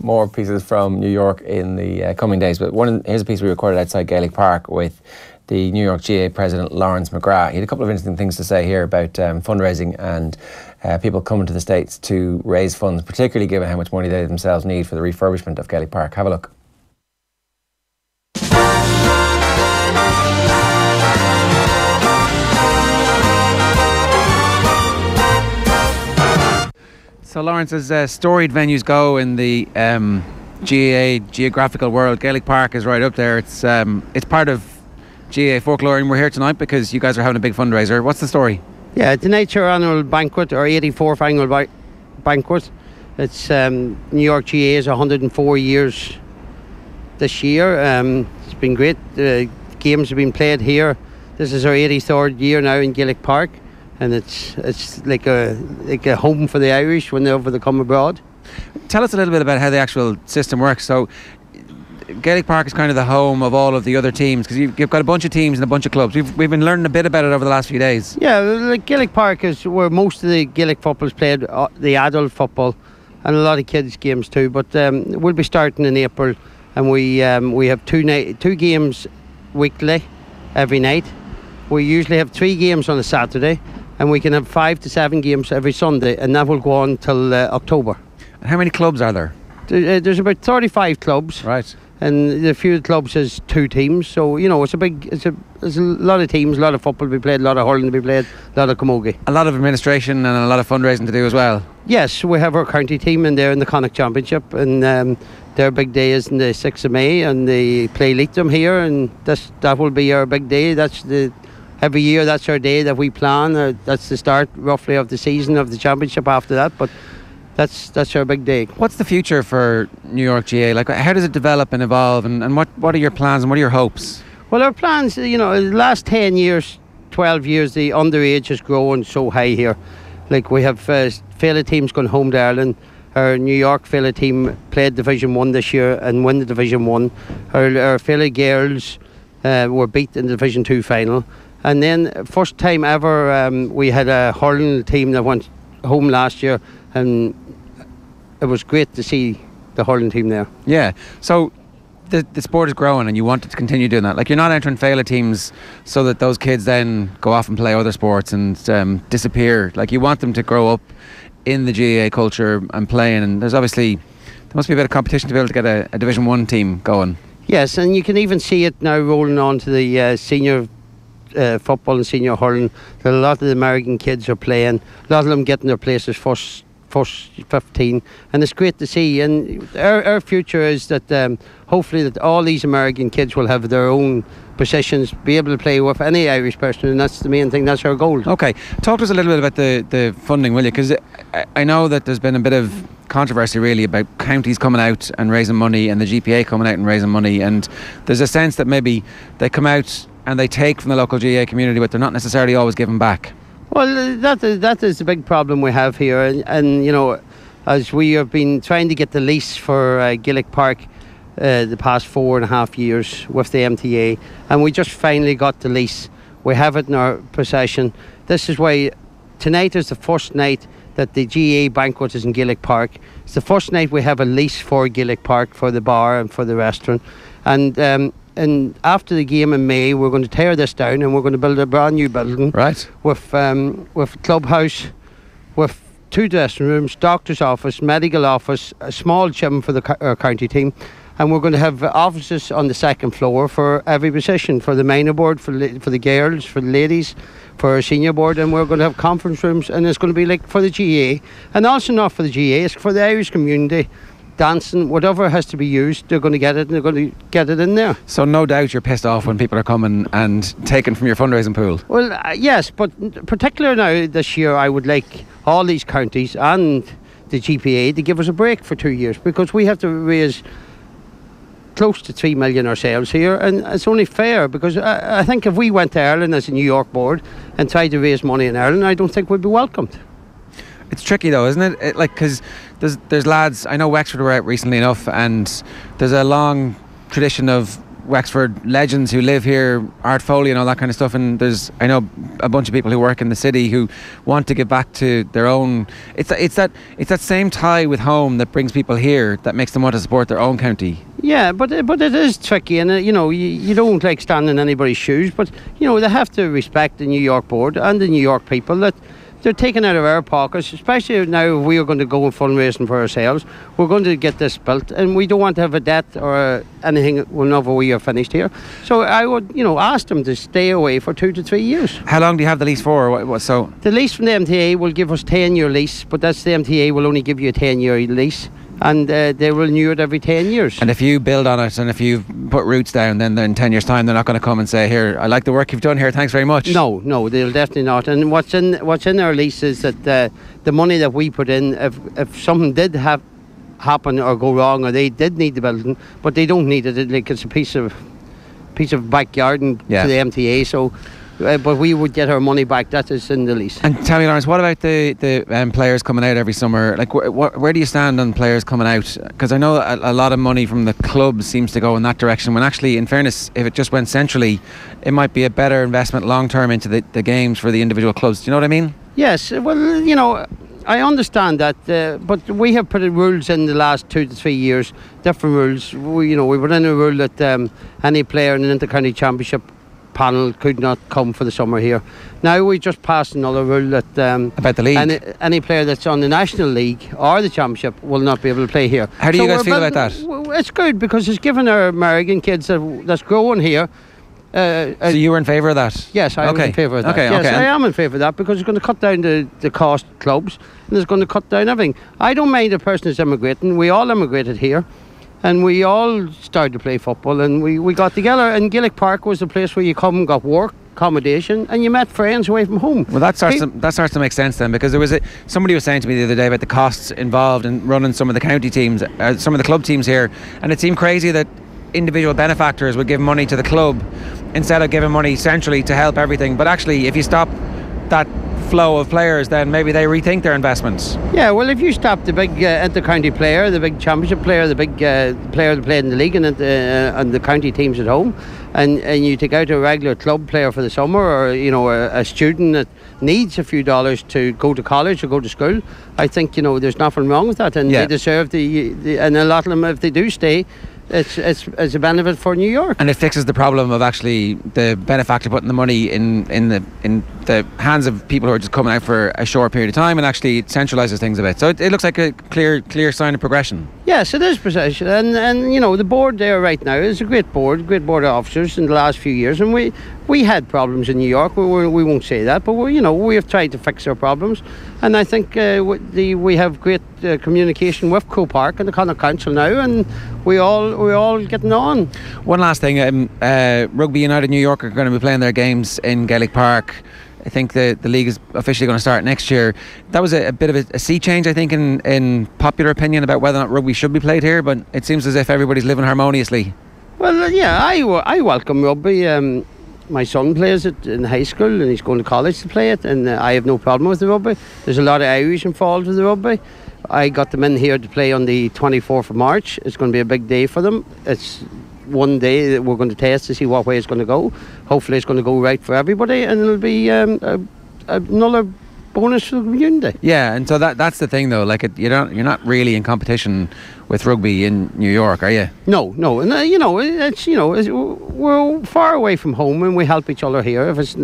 more pieces from New York in the coming days. But here's a piece we recorded outside Gaelic Park with the New York GAA president, Laurence McGrath. He had a couple of interesting things to say here about fundraising and people coming to the States to raise funds, particularly given how much money they themselves need for the refurbishment of Gaelic Park. Have a look. So, Laurence, as storied venues go in the GAA geographical world, Gaelic Park is right up there. It's part of GAA folklore, and we're here tonight because you guys are having a big fundraiser. What's the story? Yeah, tonight's our annual banquet, our 84th annual banquet. It's New York GAA is 104 years this year. It's been great. The games have been played here. This is our 83rd year now in Gaelic Park. And it's like a home for the Irish whenever they come abroad. Tell us a little bit about how the actual system works. So Gaelic Park is kind of the home of all of the other teams because you've got a bunch of teams and a bunch of clubs. We've been learning a bit about it over the last few days. Yeah, like Gaelic Park is where most of the Gaelic football is played, the adult football, and a lot of kids games too. But we'll be starting in April, and we have two games weekly, every night. We usually have 3 games on a Saturday. And we can have 5 to 7 games every Sunday, and that will go on till October. And how many clubs are there? There's about 35 clubs. Right. And a few clubs has 2 teams, so you know it's a lot of teams, a lot of football to be played, a lot of hurling to be played, a lot of camogie. A lot of administration and a lot of fundraising to do as well. Yes, we have our county team in there in the Connacht Championship, and their big day is on the 6th of May, and they play Leitrim here, and that will be our big day. That's every year that's our day that we plan. That's the start roughly of the season of the championship after that, but that's our big day. What's the future for New York GAA? Like, how does it develop and evolve, and what are your plans and what are your hopes? Well, our plans, the last 10 years, 12 years, the underage has grown so high here. Like, we have Fela teams going home to Ireland. Our New York Fela team played Division 1 this year and won the Division 1. Our Fela girls were beat in the Division 2 final. And then, first time ever, we had a hurling team that went home last year, and it was great to see the hurling team there. Yeah, so the sport is growing and you want it to continue doing that. Like, you're not entering Fela teams so that those kids then go off and play other sports and disappear. Like, you want them to grow up in the GAA culture and playing, and there must be a bit of competition to be able to get a Division 1 team going. Yes, and you can even see it now rolling on to the senior football and senior hurling. A lot of the American kids are playing, a lot of them getting their places first 15, and it's great to see. And our future is that hopefully that all these American kids will have their own positions, be able to play with any Irish person, and that's the main thing. That's our goal. Okay, talk to us a little bit about the funding, will you? Because I know that there's been a bit of controversy really about counties coming out and raising money and the GPA coming out and raising money, and there's a sense that maybe they come out and they take from the local GAA community, but they're not necessarily always giving back. Well, that is the big problem we have here, and as we have been trying to get the lease for Gaelic Park the past 4.5 years with the MTA, and we just finally got the lease. We have it in our possession. This is why tonight is the first night that the GAA banquet is in Gaelic Park. It's the first night we have a lease for Gaelic Park, for the bar and for the restaurant, and after the game in May, we're going to tear this down and we're going to build a brand new building. Right. With clubhouse, with 2 dressing rooms, doctor's office, medical office, a small gym for our county team, and we're going to have offices on the 2nd floor for every position, for the minor board, for the girls, for the ladies, for our senior board, and we're going to have conference rooms, and it's going to be like for the GAA, and also not for the GAA, it's for the Irish community. Dancing, whatever has to be used, they're going to get it, and they're going to get it in there. So no doubt you're pissed off when people are coming and taking from your fundraising pool. Well, yes, but particularly now this year, I would like all these counties and the GPA to give us a break for 2 years, because we have to raise close to 3 million ourselves here, and it's only fair, because I think if we went to Ireland as a New York board and tried to raise money in Ireland, I don't think we'd be welcomed. It's tricky though, isn't it? Because there's lads, I know Wexford were out recently enough, and there's a long tradition of Wexford legends who live here, Art Foley and all that kind of stuff, and I know a bunch of people who work in the city who want to give back to their own. It's that same tie with home that brings people here, that makes them want to support their own county. Yeah, but it is tricky, and you don't like standing in anybody's shoes, but they have to respect the New York board and the New York people, that they're taken out of our pockets, especially now if we are going to go and fundraising for ourselves. We're going to get this built, and we don't want to have a debt or anything whenever we are finished here. So I would, ask them to stay away for 2 to 3 years. How long do you have the lease for? The lease from the MTA will give us 10-year lease, but that's the MTA will only give you a 10-year lease. And they will renew it every 10 years. And if you build on it and if you put roots down, then in 10 years' time they're not going to come and say, "Here, I like the work you've done here, thanks very much." No, they'll definitely not. And what's in our lease is that the money that we put in, if something did happen or go wrong, or they did need the building, but they don't need it, like it's a piece of backyard to the MTA, so. But we would get our money back. That is in the lease. And tell me, Laurence, what about the players coming out every summer? Like, where do you stand on players coming out? Because I know a lot of money from the club seems to go in that direction, when actually, in fairness, if it just went centrally, it might be a better investment long term into the games for the individual clubs. Do you know what I mean? Yes. Well, I understand that, but we have put rules in the last 2 to 3 years, different rules. We put in a rule that any player in an inter-county championship panel could not come for the summer here. Now we just passed another rule that about the league, any player that's on the National League or the Championship will not be able to play here. How do you guys feel about that? It's good, because it's given our American kids that's growing here. So you were in favour of that? Yes, I am in favour of that. Yes, I am in favour of that, because it's going to cut down the cost of clubs, and it's going to cut down everything. I don't mind a person is immigrating. We all immigrated here. And we all started to play football, and we got together, and Gaelic Park was the place where you come and got work, accommodation, and you met friends away from home. Well, that starts to make sense then, because somebody was saying to me the other day about the costs involved in running some of the county teams, some of the club teams here, and it seemed crazy that individual benefactors would give money to the club instead of giving money centrally to help everything. But actually, if you stop that flow of players, then maybe they rethink their investments. Yeah, well, if you stop the big inter-county player, the big championship player, the big player that played in the league and the county teams at home, and you take out a regular club player for the summer, or a student that needs a few dollars to go to college or go to school, I think there's nothing wrong with that, and they deserve and a lot of them, if they do stay, it's a benefit for New York, and it fixes the problem of actually the benefactor putting the money in the hands of people who are just coming out for a short period of time, and actually it centralises things a bit. So it looks like a clear sign of progression. Yes, it is progression, and the board there right now is a great board of officers in the last few years, and we had problems in New York. We won't say that, but we have tried to fix our problems, and I think we have great communication with Croke Park and the Connacht Council now, and we're all getting on. One last thing, Rugby United New York are going to be playing their games in Gaelic Park. I think the league is officially going to start next year. That was a bit of a sea change, I think, in popular opinion about whether or not rugby should be played here, but it seems as if everybody's living harmoniously. Well, yeah, I welcome rugby. My son plays it in high school and he's going to college to play it, and I have no problem with the rugby. There's a lot of Irish involved with the rugby. I got them in here to play on the 24th of March. It's going to be a big day for them. It's one day that we're going to test to see what way it's going to go. Hopefully it's going to go right for everybody, and it'll be another bonus for the community. Yeah, and so that's the thing though. Like you're not really in competition with rugby in New York, are you? No, and we're far away from home, and we help each other here. If it's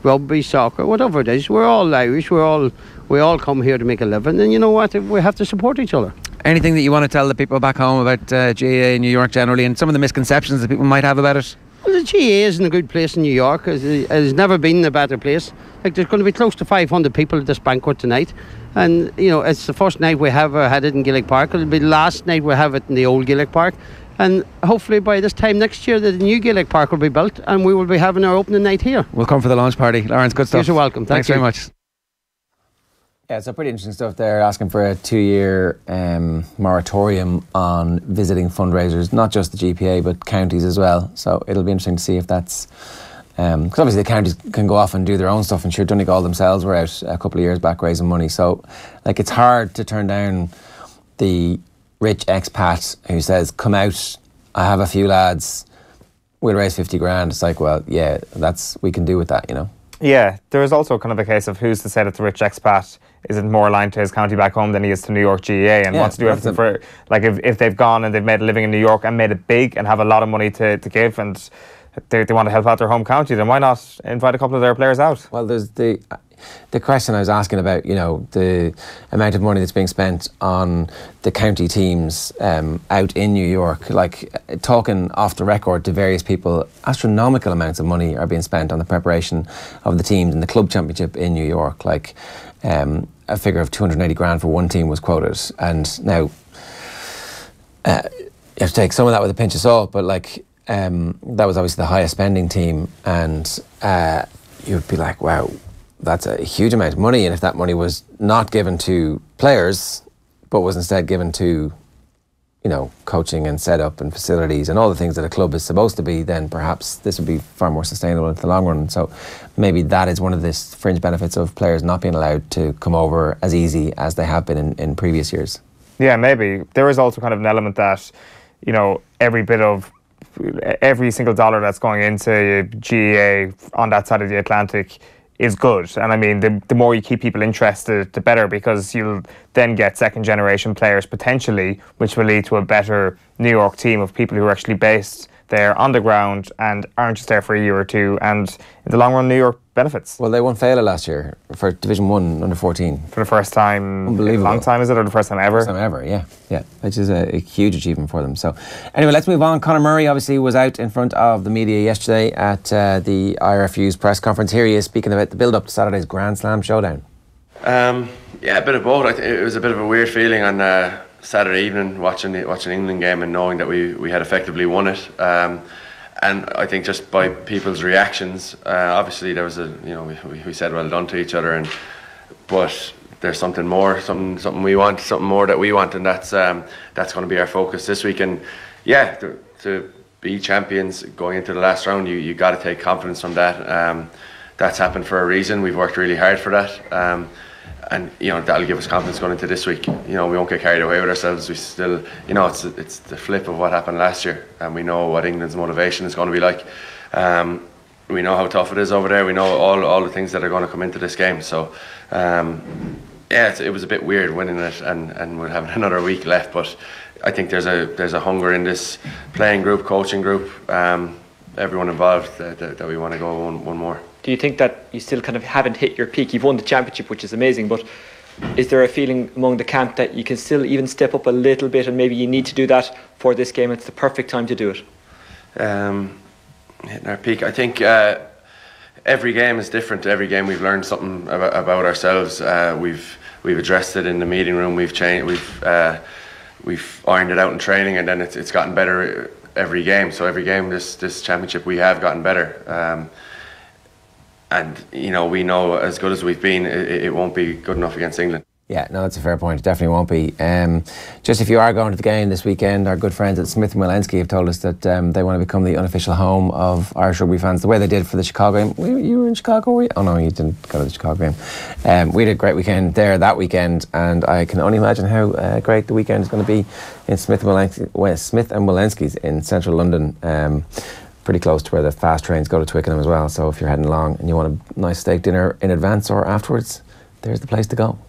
rugby, soccer, whatever it is, we're all Irish. We all come here to make a living, and you know what? We have to support each other. Anything that you want to tell the people back home about GAA in New York generally, and some of the misconceptions that people might have about it? Well, the GAA is in a good place in New York. It's never been a better place. Like, there's going to be close to 500 people at this banquet tonight, and it's the first night we have had it in Gaelic Park. It'll be the last night we have it in the old Gaelic Park, and hopefully by this time next year the new Gaelic Park will be built, and we will be having our opening night here. We'll come for the launch party. Laurence, good stuff. You're welcome. Thanks very much. Yeah, it's a pretty interesting stuff there, asking for a 2-year moratorium on visiting fundraisers, not just the GPA but counties as well. So it'll be interesting to see if that's because obviously the counties can go off and do their own stuff, and sure, Donegal themselves were out a couple of years back raising money. So like, it's hard to turn down the rich expat who says, come out, I have a few lads, we'll raise 50 grand. It's like, well, yeah, we can do with that, Yeah, there is also kind of a case of who's to say that the rich expat isn't more aligned to his county back home than he is to New York GAA, and wants to do everything for, like, if they've gone and they've made a living in New York and made it big and have a lot of money to give, and they want to help out their home county, then why not invite a couple of their players out? Well, there's the question I was asking about, the amount of money that's being spent on the county teams out in New York. Like, talking off the record to various people, astronomical amounts of money are being spent on the preparation of the teams in the club championship in New York. Like, a figure of 280 grand for one team was quoted, and now you have to take some of that with a pinch of salt, but like, that was obviously the highest spending team, and you'd be like, wow, that's a huge amount of money. And if that money was not given to players but was instead given to coaching and setup and facilities and all the things that a club is supposed to be, then perhaps this would be far more sustainable in the long run. So maybe that is one of the fringe benefits of players not being allowed to come over as easy as they have been in previous years. Yeah, maybe. There is also kind of an element that, every single dollar that's going into GAA on that side of the Atlantic is good. And I mean, the more you keep people interested, the better, because you'll then get second generation players potentially, which will lead to a better New York team of people who are actually based there on the ground and aren't just there for a year or two, and in the long run New York benefits. Well, they won Faugheen last year for Division 1 under 14. For the first time in a long time, is it? Or the first time ever? First time ever, yeah, which is a huge achievement for them. So anyway, let's move on. Conor Murray obviously was out in front of the media yesterday at the IRFU's press conference. Here he is speaking about the build-up to Saturday's Grand Slam showdown. Yeah, a bit of both. It was a bit of a weird feeling on Saturday evening watching the England game and knowing that we had effectively won it. And I think just by people's reactions, obviously there was we said well done to each other, but there's something more, something we want, something more that we want, and that's going to be our focus this week. And yeah, to be champions going into the last round, you got to take confidence from that. That's happened for a reason. We've worked really hard for that. And that'll give us confidence going into this week. We won't get carried away with ourselves. We still, it's the flip of what happened last year, and we know what England's motivation is going to be like. We know how tough it is over there. We know all the things that are going to come into this game. So, it was a bit weird winning it, and we're having another week left. But I think there's a hunger in this playing group, coaching group, everyone involved that we want to go one more. Do you think that you still kind of haven't hit your peak? You've won the championship, which is amazing, but is there a feeling among the camp that you can still even step up a little bit, and maybe you need to do that for this game? It's the perfect time to do it. Hitting our peak, I think every game is different. Every game we've learned something about ourselves. We've addressed it in the meeting room. We've changed. We've ironed it out in training, and then it's gotten better every game. So every game this championship we have gotten better. And we know as good as we've been, it won't be good enough against England. Yeah, no, that's a fair point. It definitely won't be. Just if you are going to the game this weekend, our good friends at Smith and Wilensky have told us that they want to become the unofficial home of Irish rugby fans, the way they did for the Chicago game. You were in Chicago, were you? Oh no, you didn't go to the Chicago game. We did a great weekend there that weekend, and I can only imagine how great the weekend is going to be in Smith and Wilensky's in central London. Pretty close to where the fast trains go to Twickenham as well. So if you're heading along and you want a nice steak dinner in advance or afterwards, there's the place to go.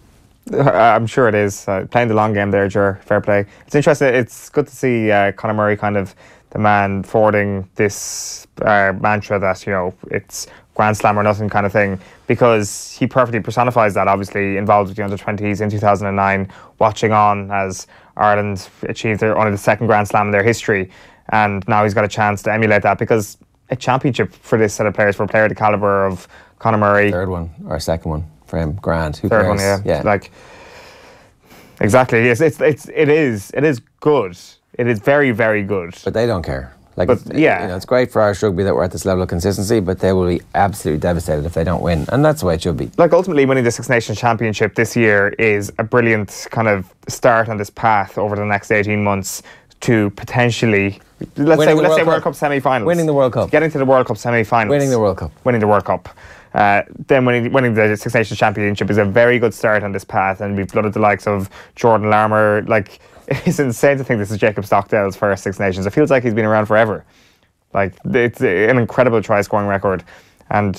I'm sure it is. Playing the long game there, Ger. Fair play. It's interesting. It's good to see Conor Murray kind of the man forwarding this mantra that, it's Grand Slam or nothing kind of thing, because he perfectly personifies that, obviously involved with the under-20s in 2009, watching on as Ireland achieved only the second Grand Slam in their history. And now he's got a chance to emulate that, because a championship for this set of players, for a player the calibre of Conor Murray. Third one, or second one for him, grand. Who Third cares? one, yeah. Exactly. Yes, it is good. It is very, very good. But they don't care. It's great for Irish rugby that we're at this level of consistency, but they will be absolutely devastated if they don't win, and that's the way it should be. Ultimately, winning the Six Nations Championship this year is a brilliant kind of start on this path over the next 18 months to potentially, let's say World Cup semi-finals. Winning the World Cup. Getting to the World Cup semi-finals. Winning the World Cup. Then winning the Six Nations Championship is a very good start on this path, and we've blooded the likes of Jordan Larmour. It's insane to think this is Jacob Stockdale's first Six Nations. It feels like he's been around forever. It's an incredible try-scoring record. And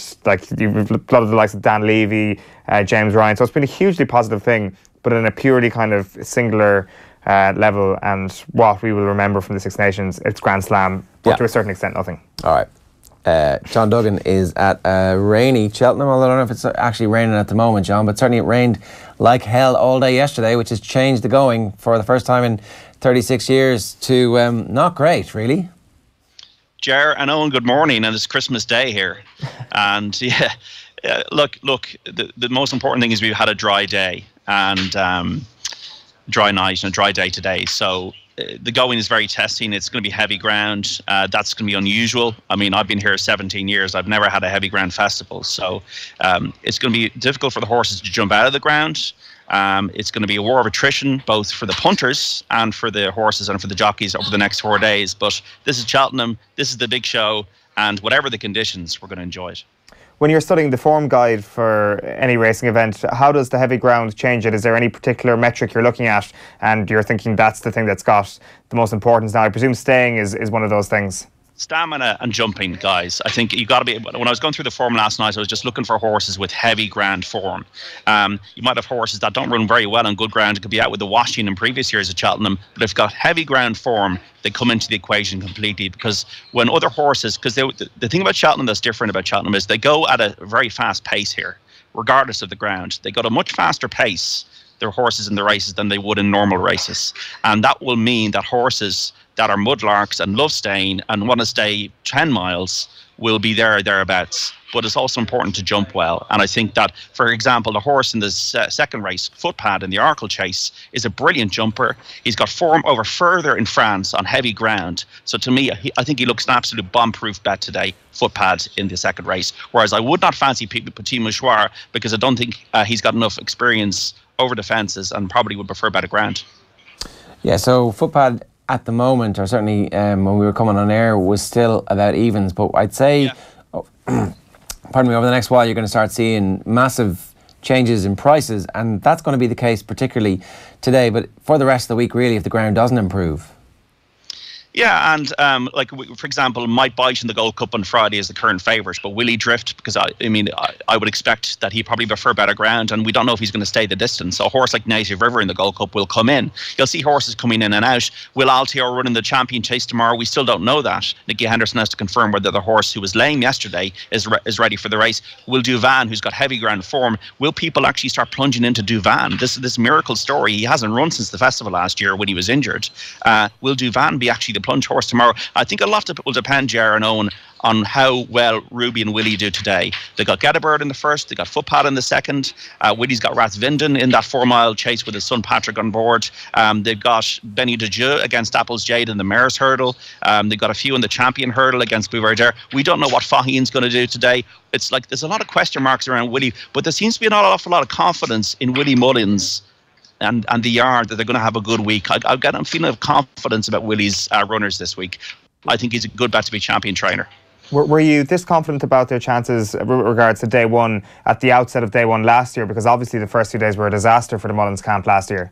you've blooded the likes of Dan Levy, James Ryan. So it's been a hugely positive thing, but in a purely kind of singular level. And what we will remember from the Six Nations, it's Grand Slam, but to a certain extent, nothing. All right. John Duggan is at rainy Cheltenham, although I don't know if it's actually raining at the moment, John, but certainly it rained like hell all day yesterday, which has changed the going for the first time in 36 years to not great, really. Ger and Eoin, good morning, and it's Christmas Day here. And look, the most important thing is we've had a dry day and dry night and a dry day today. So the going is very testing. It's going to be heavy ground. That's going to be unusual. I mean, I've been here 17 years. I've never had a heavy ground festival. So it's going to be difficult for the horses to jump out of the ground. It's going to be a war of attrition, both for the punters and for the horses and for the jockeys over the next 4 days. But this is Cheltenham. This is the big show. And whatever the conditions, we're going to enjoy it. When you're studying the form guide for any racing event, how does the heavy ground change it? Is there any particular metric you're looking at and you're thinking that's the thing that's got the most importance now? I presume staying is one of those things. Stamina and jumping, guys. I think you've got to be. When I was going through the form last night, I was just looking for horses with heavy ground form. You might have horses that don't run very well on good ground. It could be out with the washing in previous years at Cheltenham, but if they've got heavy ground form, they come into the equation completely. Because when other horses, because the thing about Cheltenham that's different about Cheltenham is they go at a very fast pace here, regardless of the ground. They go at a much faster pace their horses in the races than they would in normal races. And that will mean that horses that are mudlarks and love staying and want to stay 10 miles will be thereabouts. But it's also important to jump well. And I think that, for example, the horse in the second race, Footpad in the Arkle Chase, is a brilliant jumper. He's got form over further in France on heavy ground. So to me, I think he looks an absolute bomb-proof bet today, Footpad in the second race. Whereas I would not fancy Petit Mouchoir because I don't think he's got enough experience over the fences and probably would prefer better ground. Yeah, so Footpad at the moment, or certainly when we were coming on air, was still about evens. But I'd say... Yeah. Pardon me, over the next while you're going to start seeing massive changes in prices, and that's going to be the case particularly today, but for the rest of the week really, if the ground doesn't improve. Yeah, and for example, Might Bite in the Gold Cup on Friday is the current favourite, but will he drift? Because I would expect that he probably prefer better ground, and we don't know if he's going to stay the distance. So a horse like Native River in the Gold Cup will come in. You'll see horses coming in and out. Will Altior run in the Champion Chase tomorrow? We still don't know that. Nicky Henderson has to confirm whether the horse who was lame yesterday is ready for the race. Will Duggan, who's got heavy ground form, will people actually start plunging into Duggan? This miracle story. He hasn't run since the festival last year when he was injured. Will Duggan be actually the plunge horse tomorrow? I think a lot will depend, Ger and Eoin, on how well Ruby and Willie do today. They got Get a Bird in the first, they got Footpad in the second. Willie's got Rathvinden in that 4 mile chase with his son Patrick on board. They've got Benny de Dieu against Apples Jade in the Mare's Hurdle. They've got a few in the Champion Hurdle against Buveur. We don't know what Faugheen's going to do today. It's like there's a lot of question marks around Willie, but there seems to be an awful lot of confidence in Willie Mullins and the yard that they're going to have a good week. I'm feeling of confidence about Willie's runners this week. I think he's a good bet to be champion trainer. Were you this confident about their chances with regards to day one at the outset of day one last year? Because obviously the first 2 days were a disaster for the Mullins camp last year.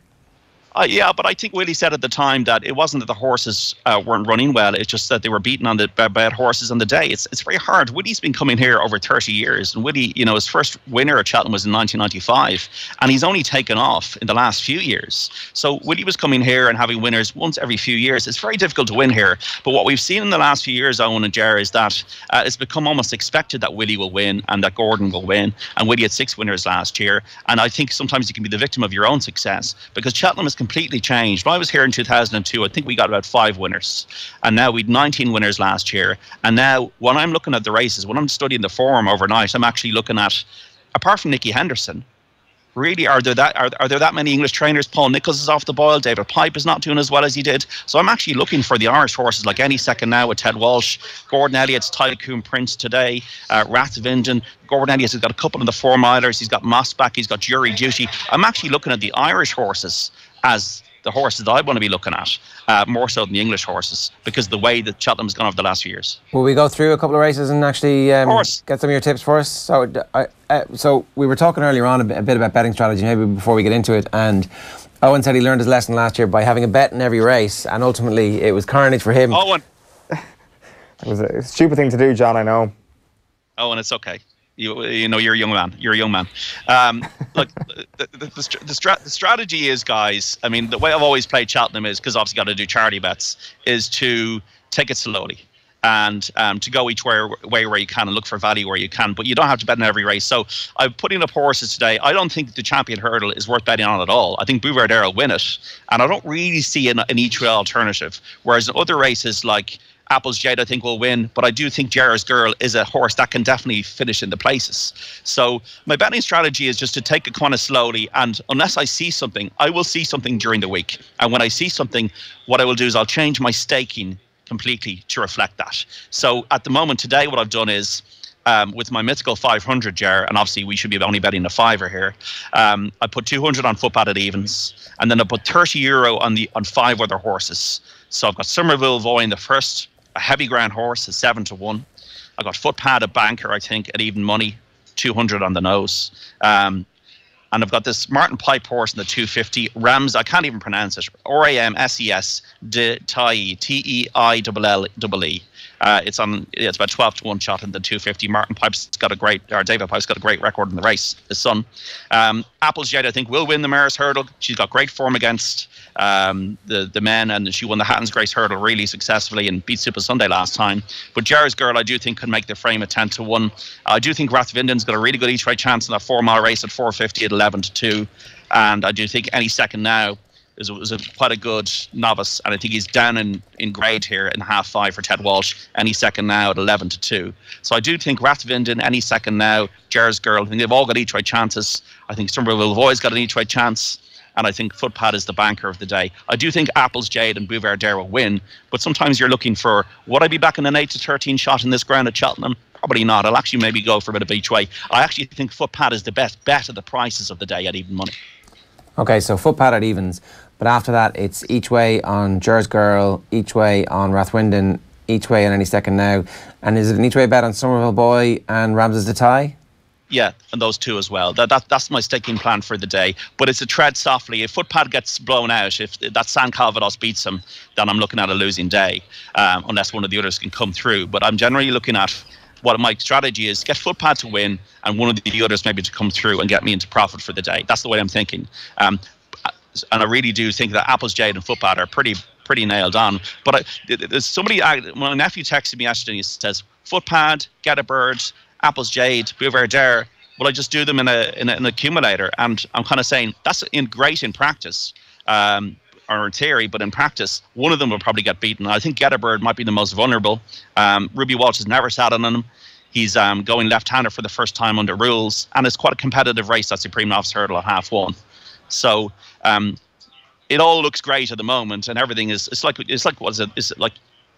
Yeah, but I think Willie said at the time that it wasn't that the horses weren't running well, it's just that they were beaten on the bad horses on the day. It's very hard. Willie's been coming here over 30 years, and Willie, his first winner at Cheltenham was in 1995, and he's only taken off in the last few years. So Willie was coming here and having winners once every few years. It's very difficult to win here, but what we've seen in the last few years, Eoin and Ger, is that it's become almost expected that Willie will win and that Gordon will win, and Willie had 6 winners last year, and I think sometimes you can be the victim of your own success, because Cheltenham is completely changed. When I was here in 2002, I think we got about 5 winners, and now we'd 19 winners last year. And now when I'm looking at the races, when I'm studying the form overnight, I'm actually looking at, apart from Nicky Henderson, really, are there that many English trainers? Paul Nicholls is off the boil. David Pipe is not doing as well as he did. So I'm actually looking for the Irish horses like Any Second Now with Ted Walsh, Gordon Elliott's Tycoon Prince today, Rathvinden. Gordon Elliott has got a couple of the 4 milers. He's got Moss back. He's got Jury Duty. I'm actually looking at the Irish horses as the horses that I want to be looking at, more so than the English horses, because the way that Cheltenham's gone over the last few years. Will we go through a couple of races and actually get some of your tips for us? So we were talking earlier on a bit about betting strategy, maybe before we get into it, and Eoin said he learned his lesson last year by having a bet in every race, and ultimately it was carnage for him. Eoin. It was a stupid thing to do, John, I know. Eoin, it's okay. You're a young man. You're a young man. Look, the strategy is, guys, I mean, the way I've always played Cheltenham is, because obviously got to do charity bets, is to take it slowly and to go each way where you can and look for value where you can, but you don't have to bet in every race. So I'm putting up horses today. I don't think the Champion Hurdle is worth betting on at all. I think Buveur will win it, and I don't really see an each way alternative. Whereas in other races like Apples Jade, I think, will win, but I do think Gerard's Girl is a horse that can definitely finish in the places. So my betting strategy is just to take it kind of slowly, and unless I see something, I will see something during the week. And when I see something, what I will do is I'll change my staking completely to reflect that. So at the moment today, what I've done is, with my mythical 500, Ger, and obviously we should be only betting a fiver here, I put 200 on Footpad at evens, and then I put €30 on 5 other horses. So I've got Somerville Voy in the first, a heavy ground horse at 7-1. I got Footpad at banker, I think, at even money, 200 on the nose. And I've got this Martin Pipe horse in the 250. Rams, I can't even pronounce it. RAMSES de Tai TEILLE. It's about 12-1 shot in the 250. Martin Pipe's got David Pipe's got a great record in the race, his son. Apples Jade, I think, will win the Mare's Hurdle. She's got great form against the men, and she won the Hatton's Grace Hurdle really successfully and beat Super Sunday last time. But Gerard's Girl, I do think, can make the frame at 10-1. I do think Rathvinden's got a really good each way chance in that 4 mile race at 450 at 11-2. And I do think any second now was quite a good novice, and I think he's down in grade here in half 5 for Ted Walsh. Any second now at 11-2. So I do think Rathvinden, any second now, Ger's Girl, I think they've all got each way chances. I think Somerville have always got an each way chance, and I think Footpad is the banker of the day. I do think Apples Jade and Buveur Dare will win, but sometimes you're looking for, would I be back in an 8-13 shot in this ground at Cheltenham? Probably not. I'll actually maybe go for a bit of each way. I actually think Footpad is the best bet of the prices of the day at even money. Okay, so Footpad at evens, but after that it's each way on Ger's Girl, each way on Rathwinden, each way on any second now. And is it an each way bet on Somerville Boy and Ramses the tie? Yeah, and those two as well. That's my staking plan for the day. But it's a tread softly. If Footpad gets blown out, if that San Calvados beats him, then I'm looking at a losing day, unless one of the others can come through. But I'm generally looking at what my strategy is: get Footpad to win and one of the others maybe to come through and get me into profit for the day. That's the way I'm thinking. And I really do think that Apples Jade and Footpad are pretty nailed on. But there's somebody, my nephew texted me yesterday, he says, Footpad, Get a Bird, Apples Jade, Buveur Dare, will I just do them in an accumulator? And I'm kind of saying that's great in practice, or in theory, but in practice, one of them will probably get beaten. I think Get a Bird might be the most vulnerable. Ruby Walsh has never sat on him. He's going left-hander for the first time under rules, and it's quite a competitive race, that Supreme Novice Hurdle at half 1. So it all looks great at the moment, and everything is. It's like what is it? Is it like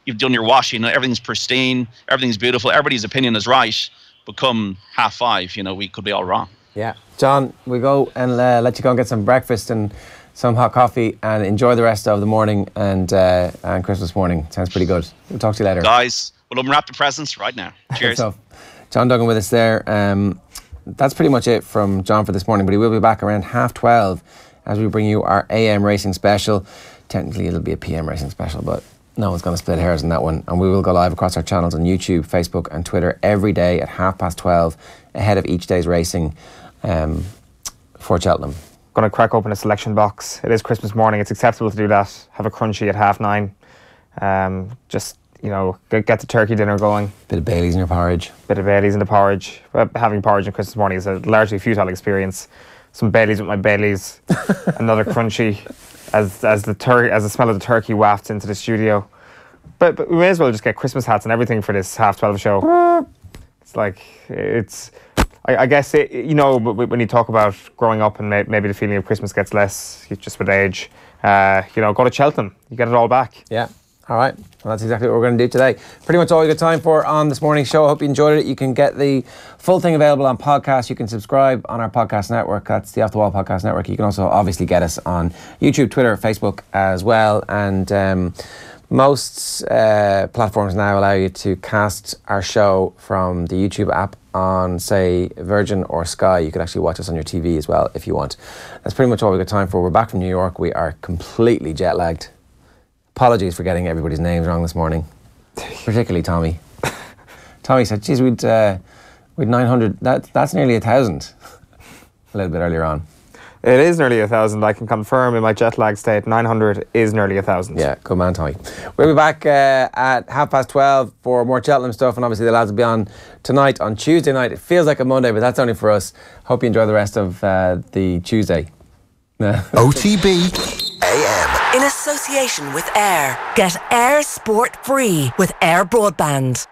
you've done your washing? Everything's pristine. Everything's beautiful. Everybody's opinion is right. But come half 5, we could be all wrong. Yeah, John, we go and let you go and get some breakfast and some hot coffee and enjoy the rest of the morning and Christmas morning. Sounds pretty good. We'll talk to you later, guys. We'll unwrap the presents right now. Cheers. So, John Duggan with us there. That's pretty much it from John for this morning, but he will be back around 12:30 as we bring you our AM racing special. Technically it'll be a PM racing special, but no one's going to split hairs in that one. And we will go live across our channels on YouTube, Facebook and Twitter every day at 12:30 ahead of each day's racing for Cheltenham. Going to crack open a selection box. It is Christmas morning. It's acceptable to do that. Have a crunchy at 9:30. Just, get the turkey dinner going. Bit of Baileys in your porridge. Bit of Baileys in the porridge. Having porridge on Christmas morning is a largely futile experience. Some Baileys with my Baileys. Another crunchy as the smell of the turkey wafts into the studio. But we may as well just get Christmas hats and everything for this 12:30 show. I guess, when you talk about growing up and maybe the feeling of Christmas gets less just with age, go to Cheltenham. You get it all back. Yeah. All right. Well, that's exactly what we're going to do today. Pretty much all we got time for on this morning's show. I hope you enjoyed it. You can get the full thing available on podcast. You can subscribe on our podcast network. That's the Off the Wall Podcast Network. You can also obviously get us on YouTube, Twitter, Facebook as well. And most platforms now allow you to cast our show from the YouTube app on, say, Virgin or Sky. You can actually watch us on your TV as well if you want. That's pretty much all we've got time for. We're back from New York. We are completely jet lagged. Apologies for getting everybody's names wrong this morning, particularly Tommy. Tommy said, geez, we'd 900, that's nearly 1,000 a little bit earlier on. It is nearly 1,000. I can confirm in my jet lag state, 900 is nearly 1,000. Yeah, good man, Tommy. We'll be back at 12:30 for more Cheltenham stuff, and obviously the lads will be on tonight, on Tuesday night. It feels like a Monday, but that's only for us. Hope you enjoy the rest of the Tuesday. OTB AM. In association with Air. Get Air Sport free with Air Broadband.